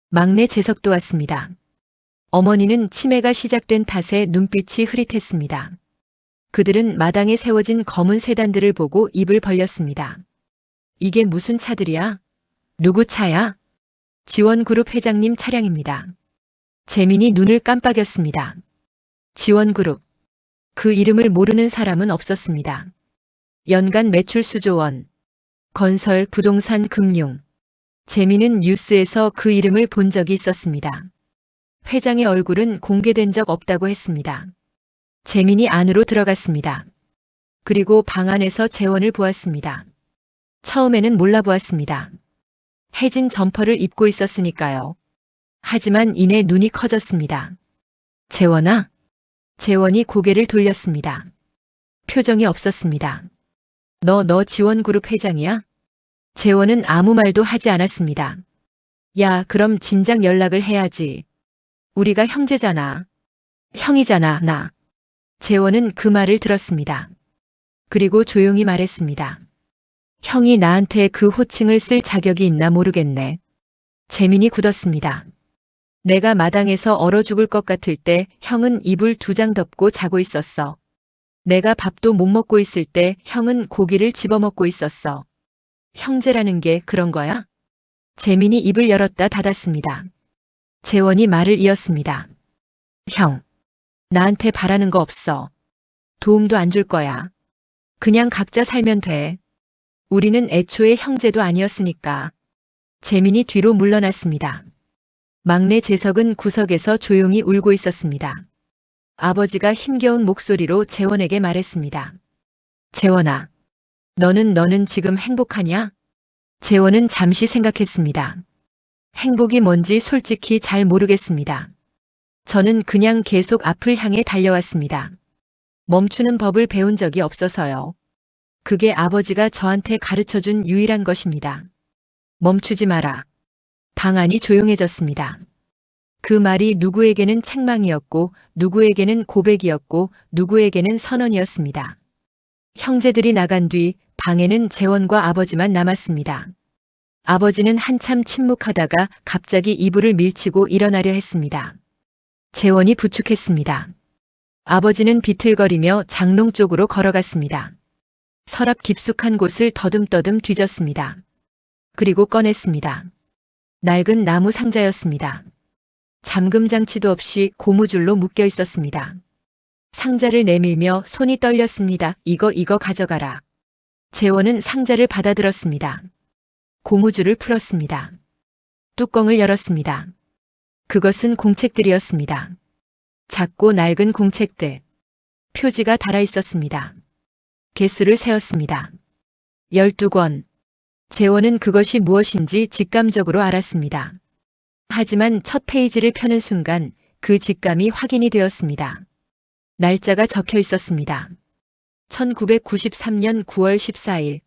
막내 재석도 왔습니다. 어머니는 치매가 시작된 탓에 눈빛이 흐릿했습니다. 그들은 마당에 세워진 검은 세단들을 보고 입을 벌렸습니다. 이게 무슨 차들이야? 누구 차야? 지원그룹 회장님 차량입니다. 재민이 눈을 깜빡였습니다. 지원그룹. 그 이름을 모르는 사람은 없었습니다. 연간 매출 수조 원. 건설, 부동산, 금융. 재민은 뉴스에서 그 이름을 본 적이 있었습니다. 회장의 얼굴은 공개된 적 없다고 했습니다. 재민이 안으로 들어갔습니다. 그리고 방 안에서 재원을 보았습니다. 처음에는 몰라보았습니다. 해진 점퍼를 입고 있었으니까요. 하지만 이내 눈이 커졌습니다. 재원아? 재원이 고개를 돌렸습니다. 표정이 없었습니다. 너 지원그룹 회장이야? 재원은 아무 말도 하지 않았습니다. 야, 그럼 진작 연락을 해야지. 우리가 형제잖아. 형이잖아, 나. 재원은 그 말을 들었습니다. 그리고 조용히 말했습니다. 형이 나한테 그 호칭을 쓸 자격이 있나 모르겠네. 재민이 굳었습니다. 내가 마당에서 얼어 죽을 것 같을 때 형은 이불 2장 덮고 자고 있었어. 내가 밥도 못 먹고 있을 때 형은 고기를 집어먹고 있었어. 형제라는 게 그런 거야? 재민이 입을 열었다 닫았습니다. 재원이 말을 이었습니다. 형, 나한테 바라는 거 없어. 도움도 안 줄 거야. 그냥 각자 살면 돼. 우리는 애초에 형제도 아니었으니까. 재민이 뒤로 물러났습니다. 막내 재석은 구석에서 조용히 울고 있었습니다. 아버지가 힘겨운 목소리로 재원에게 말했습니다. 재원아, 너는 지금 행복하냐? 재원은 잠시 생각했습니다. 행복이 뭔지 솔직히 잘 모르겠습니다. 저는 그냥 계속 앞을 향해 달려왔습니다. 멈추는 법을 배운 적이 없어서요. 그게 아버지가 저한테 가르쳐준 유일한 것입니다. 멈추지 마라. 방 안이 조용해졌습니다. 그 말이 누구에게는 책망이었고, 누구에게는 고백이었고, 누구에게는 선언이었습니다. 형제들이 나간 뒤 방에는 재원과 아버지만 남았습니다. 아버지는 한참 침묵하다가 갑자기 이불을 밀치고 일어나려 했습니다. 재원이 부축했습니다. 아버지는 비틀거리며 장롱 쪽으로 걸어갔습니다. 서랍 깊숙한 곳을 더듬더듬 뒤졌습니다. 그리고 꺼냈습니다. 낡은 나무 상자였습니다. 잠금 장치도 없이 고무줄로 묶여 있었습니다. 상자를 내밀며 손이 떨렸습니다. 이거 가져가라. 재원은 상자를 받아들었습니다. 고무줄을 풀었습니다. 뚜껑을 열었습니다. 그것은 공책들이었습니다. 작고 낡은 공책들. 표지가 달아 있었습니다. 개수를 세었습니다. 12권. 재원은 그것이 무엇인지 직감적으로 알았습니다. 하지만 첫 페이지를 펴는 순간 그 직감이 확인이 되었습니다. 날짜가 적혀 있었습니다. 1993년 9월 14일.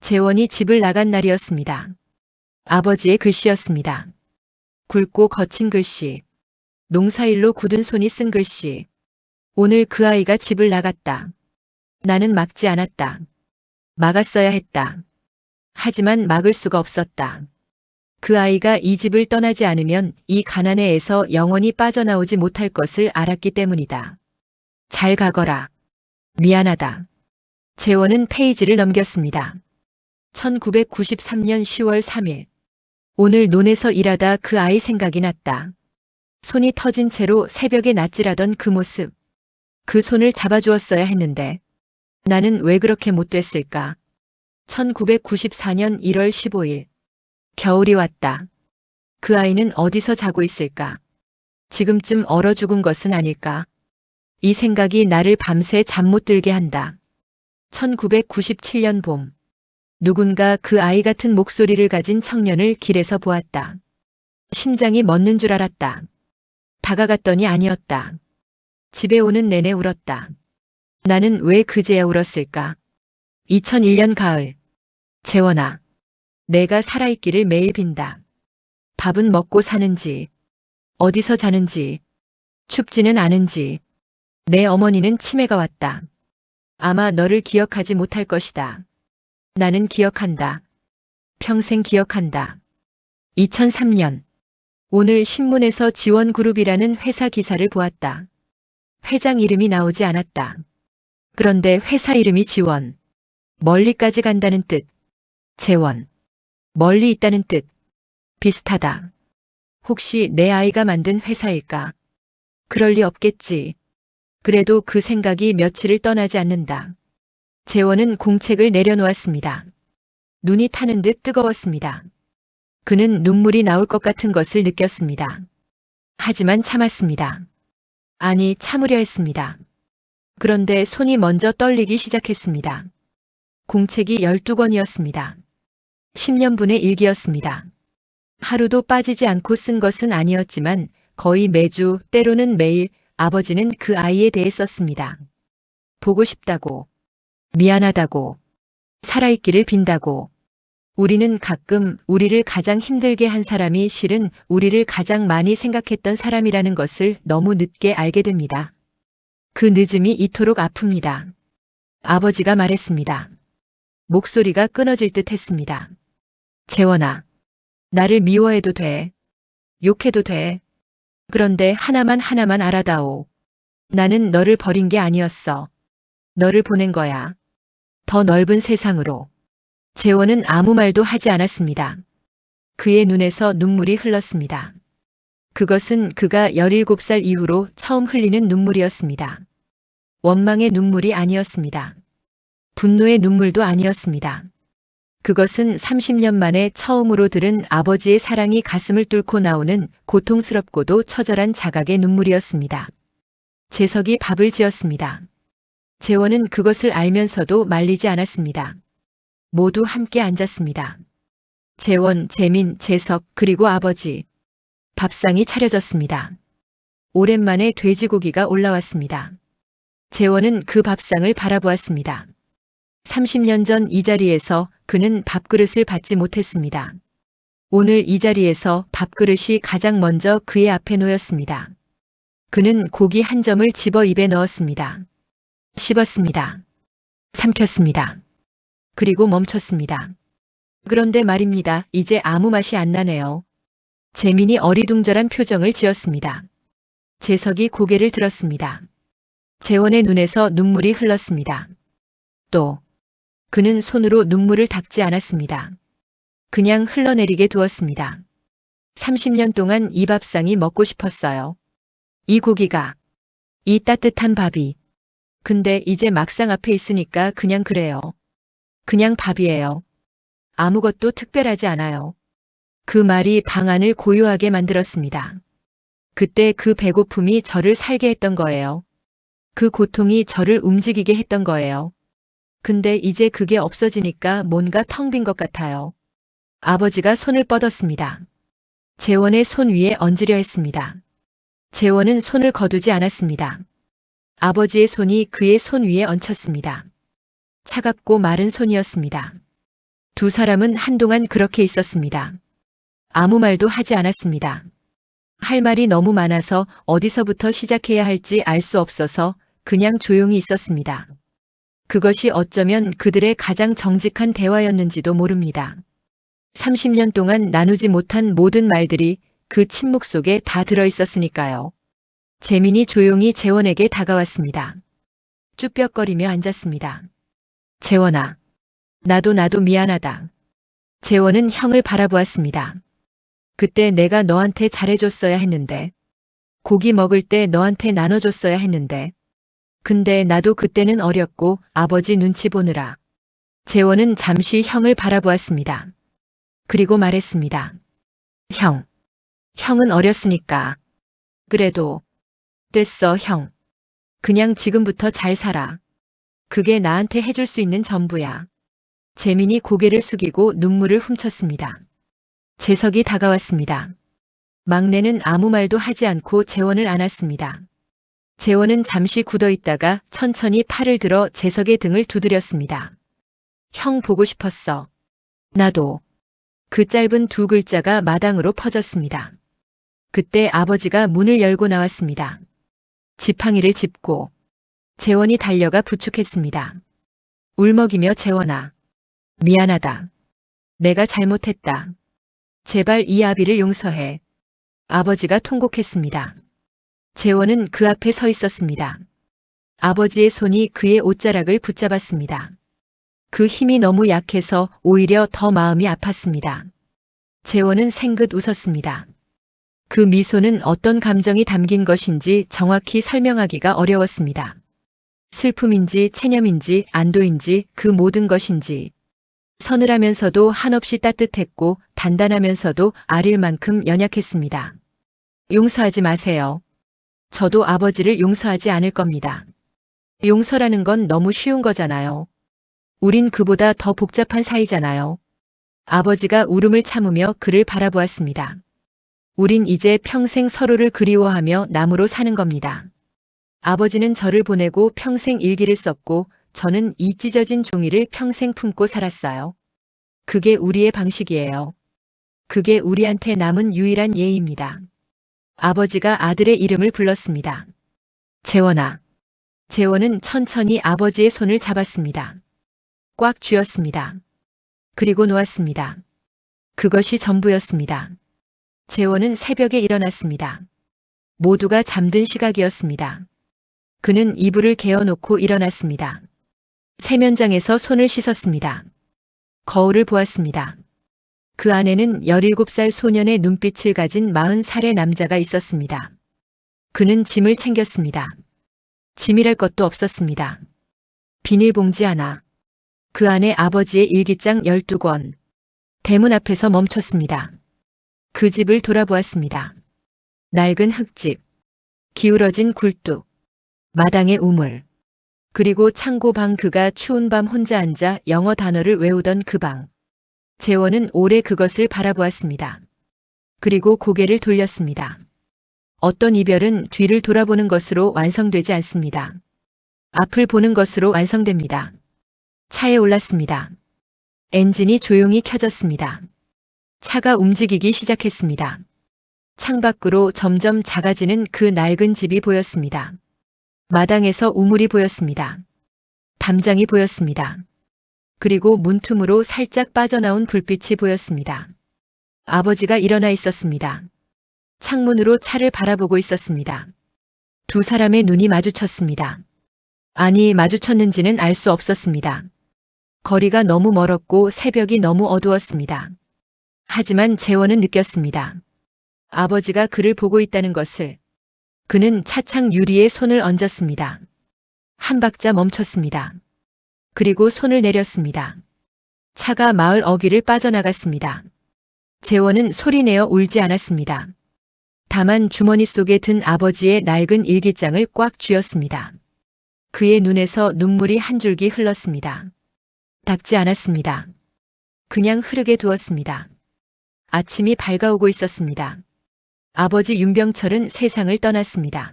재원이 집을 나간 날이었습니다. 아버지의 글씨였습니다. 굵고 거친 글씨. 농사일로 굳은 손이 쓴 글씨. 오늘 그 아이가 집을 나갔다. 나는 막지 않았다. 막았어야 했다. 하지만 막을 수가 없었다. 그 아이가 이 집을 떠나지 않으면 이 가난해에서 영원히 빠져나오지 못할 것을 알았기 때문이다. 잘 가거라. 미안하다. 재원은 페이지를 넘겼습니다. 1993년 10월 3일. 오늘 논에서 일하다 그 아이 생각이 났다. 손이 터진 채로 새벽에 낯질하던 그 모습. 그 손을 잡아주었어야 했는데 나는 왜 그렇게 못됐을까? 1994년 1월 15일. 겨울이 왔다. 그 아이는 어디서 자고 있을까? 지금쯤 얼어 죽은 것은 아닐까? 이 생각이 나를 밤새 잠 못 들게 한다. 1997년 봄. 누군가 그 아이 같은 목소리를 가진 청년을 길에서 보았다. 심장이 멎는 줄 알았다. 다가갔더니 아니었다. 집에 오는 내내 울었다. 나는 왜 그제야 울었을까? 2001년 가을. 재원아, 내가 살아있기를 매일 빈다. 밥은 먹고 사는지, 어디서 자는지, 춥지는 않은지. 내 어머니는 치매가 왔다. 아마 너를 기억하지 못할 것이다. 나는 기억한다. 평생 기억한다. 2003년. 오늘 신문에서 지원그룹이라는 회사 기사를 보았다. 회장 이름이 나오지 않았다. 그런데 회사 이름이 지원. 멀리까지 간다는 뜻. 재원. 멀리 있다는 뜻. 비슷하다. 혹시 내 아이가 만든 회사일까? 그럴 리 없겠지. 그래도 그 생각이 며칠을 떠나지 않는다. 재원은 공책을 내려놓았습니다. 눈이 타는 듯 뜨거웠습니다. 그는 눈물이 나올 것 같은 것을 느꼈습니다. 하지만 참았습니다. 아니, 참으려 했습니다. 그런데 손이 먼저 떨리기 시작했습니다. 공책이 12권이었습니다. 10년분의 일기였습니다. 하루도 빠지지 않고 쓴 것은 아니었지만 거의 매주, 때로는 매일 아버지는 그 아이에 대해 썼습니다. 보고 싶다고, 미안하다고, 살아있기를 빈다고. 우리는 가끔 우리를 가장 힘들게 한 사람이 실은 우리를 가장 많이 생각했던 사람이라는 것을 너무 늦게 알게 됩니다. 그 늦음이 이토록 아픕니다. 아버지가 말했습니다. 목소리가 끊어질 듯 했습니다. 재원아, 나를 미워해도 돼. 욕해도 돼. 그런데 하나만 알아다오. 나는 너를 버린 게 아니었어. 너를 보낸 거야. 더 넓은 세상으로. 재원은 아무 말도 하지 않았습니다. 그의 눈에서 눈물이 흘렀습니다. 그것은 그가 17살 이후로 처음 흘리는 눈물이었습니다. 원망의 눈물이 아니었습니다. 분노의 눈물도 아니었습니다. 그것은 30년 만에 처음으로 들은 아버지의 사랑이 가슴을 뚫고 나오는 고통스럽고도 처절한 자각의 눈물이었습니다. 재석이 밥을 지었습니다. 재원은 그것을 알면서도 말리지 않았습니다. 모두 함께 앉았습니다. 재원, 재민, 재석, 그리고 아버지. 밥상이 차려졌습니다. 오랜만에 돼지고기가 올라왔습니다. 재원은 그 밥상을 바라보았습니다. 30년 전 이 자리에서 그는 밥그릇을 받지 못했습니다. 오늘 이 자리에서 밥그릇이 가장 먼저 그의 앞에 놓였습니다. 그는 고기 한 점을 집어 입에 넣었습니다. 씹었습니다. 삼켰습니다. 그리고 멈췄습니다. 그런데 말입니다. 이제 아무 맛이 안 나네요. 재민이 어리둥절한 표정을 지었습니다. 재석이 고개를 들었습니다. 재원의 눈에서 눈물이 흘렀습니다. 또 그는 손으로 눈물을 닦지 않았습니다. 그냥 흘러내리게 두었습니다. 30년 동안 이 밥상이 먹고 싶었어요. 이 고기가, 이 따뜻한 밥이. 근데 이제 막상 앞에 있으니까 그냥 그래요. 그냥 밥이에요. 아무것도 특별하지 않아요. 그 말이 방 안을 고요하게 만들었습니다. 그때 그 배고픔이 저를 살게 했던 거예요. 그 고통이 저를 움직이게 했던 거예요. 근데 이제 그게 없어지니까 뭔가 텅 빈 것 같아요. 아버지가 손을 뻗었습니다. 재원의 손 위에 얹으려 했습니다. 재원은 손을 거두지 않았습니다. 아버지의 손이 그의 손 위에 얹혔습니다. 차갑고 마른 손이었습니다. 두 사람은 한동안 그렇게 있었습니다. 아무 말도 하지 않았습니다. 할 말이 너무 많아서 어디서부터 시작해야 할지 알 수 없어서 그냥 조용히 있었습니다. 그것이 어쩌면 그들의 가장 정직한 대화였는지도 모릅니다. 30년 동안 나누지 못한 모든 말들이 그 침묵 속에 다 들어있었으니까요. 재민이 조용히 재원에게 다가왔습니다. 쭈뼛거리며 앉았습니다. 재원아, 나도 미안하다. 재원은 형을 바라보았습니다. 그때 내가 너한테 잘해줬어야 했는데, 고기 먹을 때 너한테 나눠줬어야 했는데, 근데 나도 그때는 어렸고 아버지 눈치 보느라. 재원은 잠시 형을 바라보았습니다. 그리고 말했습니다. 형은 어렸으니까. 그래도 됐어, 형. 그냥 지금부터 잘 살아. 그게 나한테 해줄 수 있는 전부야. 재민이 고개를 숙이고 눈물을 훔쳤습니다. 재석이 다가왔습니다. 막내는 아무 말도 하지 않고 재원을 안았습니다. 재원은 잠시 굳어 있다가 천천히 팔을 들어 재석의 등을 두드렸습니다. 형 보고 싶었어. 나도. 그 짧은 두 글자가 마당으로 퍼졌습니다. 그때 아버지가 문을 열고 나왔습니다. 지팡이를 짚고 재원이 달려가 부축했습니다. 울먹이며 재원아. 미안하다. 내가 잘못했다. 제발 이 아비를 용서해. 아버지가 통곡했습니다. 재원은 그 앞에 서 있었습니다. 아버지의 손이 그의 옷자락을 붙잡았습니다. 그 힘이 너무 약해서 오히려 더 마음이 아팠습니다. 재원은 생긋 웃었습니다. 그 미소는 어떤 감정이 담긴 것인지 정확히 설명하기가 어려웠습니다. 슬픔인지 체념인지 안도인지 그 모든 것인지. 서늘하면서도 한없이 따뜻했고 단단하면서도 아릴 만큼 연약했습니다. 용서하지 마세요. 저도 아버지를 용서하지 않을 겁니다. 용서라는 건 너무 쉬운 거잖아요. 우린 그보다 더 복잡한 사이잖아요. 아버지가 울음을 참으며 그를 바라보았습니다. 우린 이제 평생 서로를 그리워하며 남으로 사는 겁니다. 아버지는 저를 보내고 평생 일기를 썼고 저는 이 찢어진 종이를 평생 품고 살았어요. 그게 우리의 방식이에요. 그게 우리한테 남은 유일한 예의입니다. 아버지가 아들의 이름을 불렀습니다. 재원아. 재원은 천천히 아버지의 손을 잡았습니다. 꽉 쥐었습니다. 그리고 놓았습니다. 그것이 전부였습니다. 재원은 새벽에 일어났습니다. 모두가 잠든 시각이었습니다. 그는 이불을 개어놓고 일어났습니다. 세면장에서 손을 씻었습니다. 거울을 보았습니다. 그 안에는 17살 소년의 눈빛을 가진 40살의 남자가 있었습니다. 그는 짐을 챙겼습니다. 짐이랄 것도 없었습니다. 비닐봉지 하나. 그 안에 아버지의 일기장 12권. 대문 앞에서 멈췄습니다. 그 집을 돌아보았습니다. 낡은 흙집, 기울어진 굴뚝, 마당의 우물, 그리고 창고방 그가 추운 밤 혼자 앉아 영어 단어를 외우던 그 방. 재원은 오래 그것을 바라보았습니다. 그리고 고개를 돌렸습니다. 어떤 이별은 뒤를 돌아보는 것으로 완성되지 않습니다. 앞을 보는 것으로 완성됩니다. 차에 올랐습니다. 엔진이 조용히 켜졌습니다. 차가 움직이기 시작했습니다. 창밖으로 점점 작아지는 그 낡은 집이 보였습니다. 마당에서 우물이 보였습니다. 담장이 보였습니다. 그리고 문틈으로 살짝 빠져나온 불빛이 보였습니다. 아버지가 일어나 있었습니다. 창문으로 차를 바라보고 있었습니다. 두 사람의 눈이 마주쳤습니다. 아니, 마주쳤는지는 알 수 없었습니다. 거리가 너무 멀었고 새벽이 너무 어두웠습니다. 하지만 재원은 느꼈습니다. 아버지가 그를 보고 있다는 것을. 그는 차창 유리에 손을 얹었습니다. 한 박자 멈췄습니다. 그리고 손을 내렸습니다. 차가 마을 어귀를 빠져나갔습니다. 재원은 소리내어 울지 않았습니다. 다만 주머니 속에 든 아버지의 낡은 일기장을 꽉 쥐었습니다. 그의 눈에서 눈물이 한 줄기 흘렀습니다. 닦지 않았습니다. 그냥 흐르게 두었습니다. 아침이 밝아오고 있었습니다. 아버지 윤병철은 세상을 떠났습니다.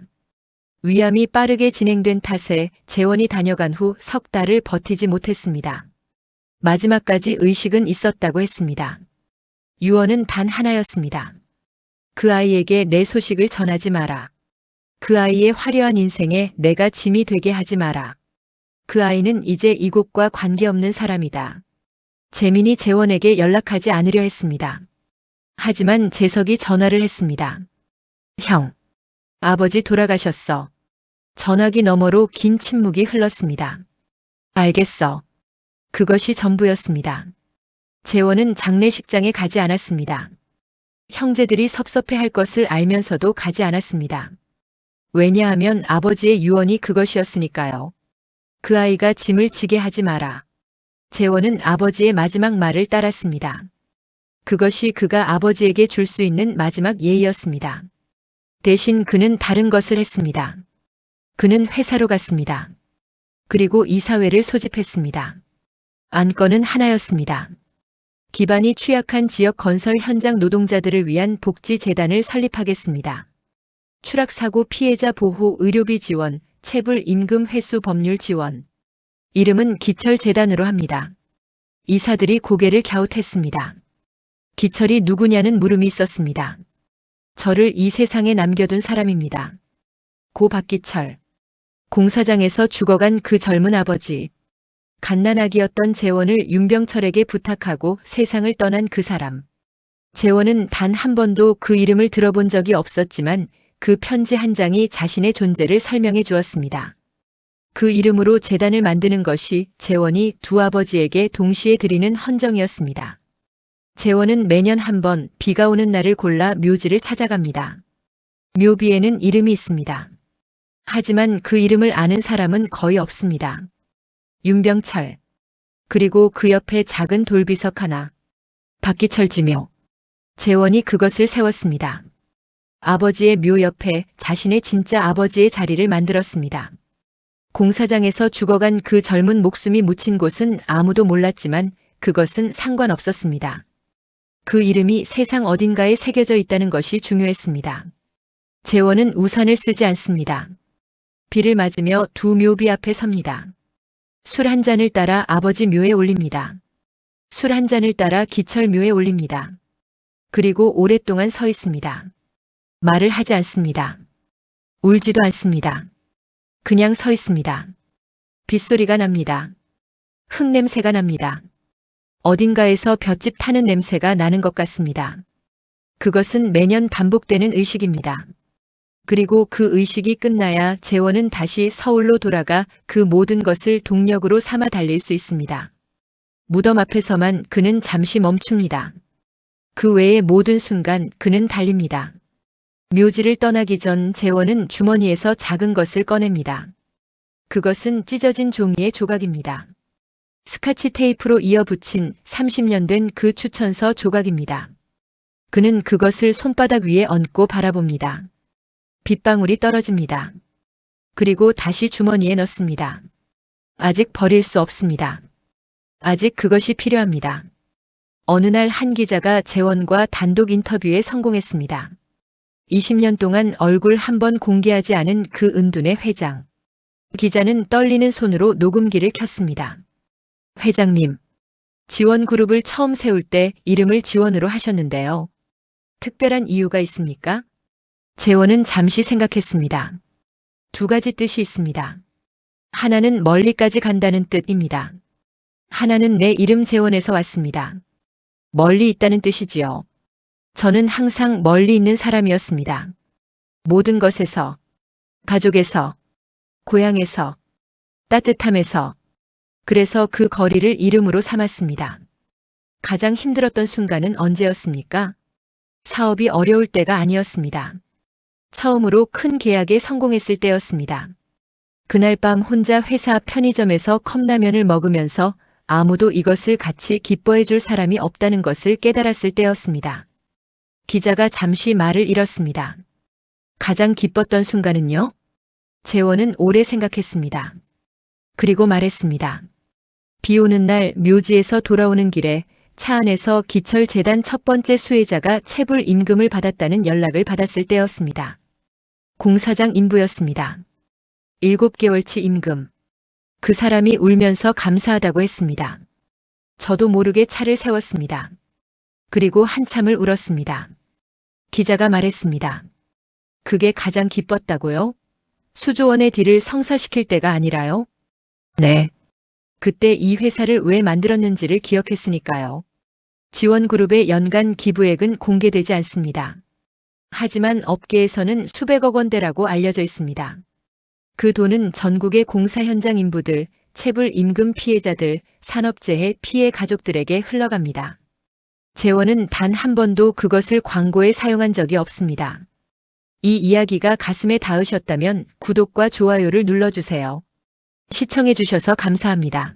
위암이 빠르게 진행된 탓에 재원이 다녀간 후 석 달을 버티지 못했습니다. 마지막까지 의식은 있었다고 했습니다. 유언은 단 하나였습니다. 그 아이에게 내 소식을 전하지 마라. 그 아이의 화려한 인생에 내가 짐이 되게 하지 마라. 그 아이는 이제 이곳과 관계없는 사람이다. 재민이 재원에게 연락하지 않으려 했습니다. 하지만 재석이 전화를 했습니다. 형, 아버지 돌아가셨어. 전화기 너머로 긴 침묵이 흘렀습니다. 알겠어. 그것이 전부였습니다. 재원은 장례식장에 가지 않았습니다. 형제들이 섭섭해할 것을 알면서도 가지 않았습니다. 왜냐하면 아버지의 유언이 그것이었으니까요. 그 아이가 짐을 지게 하지 마라. 재원은 아버지의 마지막 말을 따랐습니다. 그것이 그가 아버지에게 줄 수 있는 마지막 예의였습니다. 대신 그는 다른 것을 했습니다. 그는 회사로 갔습니다. 그리고 이사회를 소집했습니다. 안건은 하나였습니다. 기반이 취약한 지역 건설 현장 노동자들을 위한 복지재단을 설립하겠습니다. 추락사고 피해자 보호 의료비 지원, 체불 임금 회수 법률 지원. 이름은 기철재단으로 합니다. 이사들이 고개를 갸웃했습니다. 기철이 누구냐는 물음이 있었습니다. 저를 이 세상에 남겨둔 사람입니다. 고 박기철. 공사장에서 죽어간 그 젊은 아버지. 갓난아기였던 재원을 윤병철에게 부탁하고 세상을 떠난 그 사람. 재원은 단 한 번도 그 이름을 들어본 적이 없었지만 그 편지 한 장이 자신의 존재를 설명해 주었습니다. 그 이름으로 재단을 만드는 것이 재원이 두 아버지에게 동시에 드리는 헌정이었습니다. 재원은 매년 한 번 비가 오는 날을 골라 묘지를 찾아갑니다. 묘비에는 이름이 있습니다. 하지만 그 이름을 아는 사람은 거의 없습니다. 윤병철. 그리고 그 옆에 작은 돌비석 하나. 박기철 지묘. 재원이 그것을 세웠습니다. 아버지의 묘 옆에 자신의 진짜 아버지의 자리를 만들었습니다. 공사장에서 죽어간 그 젊은 목숨이 묻힌 곳은 아무도 몰랐지만 그것은 상관없었습니다. 그 이름이 세상 어딘가에 새겨져 있다는 것이 중요했습니다. 재원은 우산을 쓰지 않습니다. 비를 맞으며 두 묘비 앞에 섭니다. 술 한 잔을 따라 아버지 묘에 올립니다. 술 한 잔을 따라 기철 묘에 올립니다. 그리고 오랫동안 서 있습니다. 말을 하지 않습니다. 울지도 않습니다. 그냥 서 있습니다. 빗소리가 납니다. 흙냄새가 납니다. 어딘가에서 볏짚 타는 냄새가 나는 것 같습니다. 그것은 매년 반복되는 의식입니다. 그리고 그 의식이 끝나야 재원은 다시 서울로 돌아가 그 모든 것을 동력으로 삼아 달릴 수 있습니다. 무덤 앞에서만 그는 잠시 멈춥니다. 그 외의 모든 순간 그는 달립니다. 묘지를 떠나기 전 재원은 주머니에서 작은 것을 꺼냅니다. 그것은 찢어진 종이의 조각입니다. 스카치 테이프로 이어붙인 30년 된 그 추천서 조각입니다. 그는 그것을 손바닥 위에 얹고 바라봅니다. 빗방울이 떨어집니다. 그리고 다시 주머니에 넣습니다. 아직 버릴 수 없습니다. 아직 그것이 필요합니다. 어느 날 한 기자가 재원과 단독 인터뷰에 성공했습니다. 20년 동안 얼굴 한 번 공개하지 않은 그 은둔의 회장. 기자는 떨리는 손으로 녹음기를 켰습니다. 회장님, 지원그룹을 처음 세울 때 이름을 지원으로 하셨는데요. 특별한 이유가 있습니까? 재원은 잠시 생각했습니다. 두 가지 뜻이 있습니다. 하나는 멀리까지 간다는 뜻입니다. 하나는 내 이름 재원에서 왔습니다. 멀리 있다는 뜻이지요. 저는 항상 멀리 있는 사람이었습니다. 모든 것에서, 가족에서, 고향에서, 따뜻함에서, 그래서 그 거리를 이름으로 삼았습니다. 가장 힘들었던 순간은 언제였습니까? 사업이 어려울 때가 아니었습니다. 처음으로 큰 계약에 성공했을 때였습니다. 그날 밤 혼자 회사 편의점에서 컵라면을 먹으면서 아무도 이것을 같이 기뻐해 줄 사람이 없다는 것을 깨달았을 때였습니다. 기자가 잠시 말을 잃었습니다. 가장 기뻤던 순간은요? 재원은 오래 생각했습니다. 그리고 말했습니다. 비 오는 날 묘지에서 돌아오는 길에 차 안에서 기철재단 첫 번째 수혜자가 체불 임금을 받았다는 연락을 받았을 때였습니다. 공사장 인부였습니다. 7개월치 임금. 그 사람이 울면서 감사하다고 했습니다. 저도 모르게 차를 세웠습니다. 그리고 한참을 울었습니다. 기자가 말했습니다. 그게 가장 기뻤다고요? 수조원의 딜을 성사시킬 때가 아니라요? 네. 그때 이 회사를 왜 만들었는지를 기억했으니까요. 지원그룹의 연간 기부액은 공개되지 않습니다. 하지만 업계에서는 수백억 원대라고 알려져 있습니다. 그 돈은 전국의 공사 현장 인부들, 체불 임금 피해자들, 산업재해 피해 가족들에게 흘러갑니다. 재원은 단 한 번도 그것을 광고에 사용한 적이 없습니다. 이 이야기가 가슴에 닿으셨다면 구독과 좋아요를 눌러주세요. 시청해주셔서 감사합니다.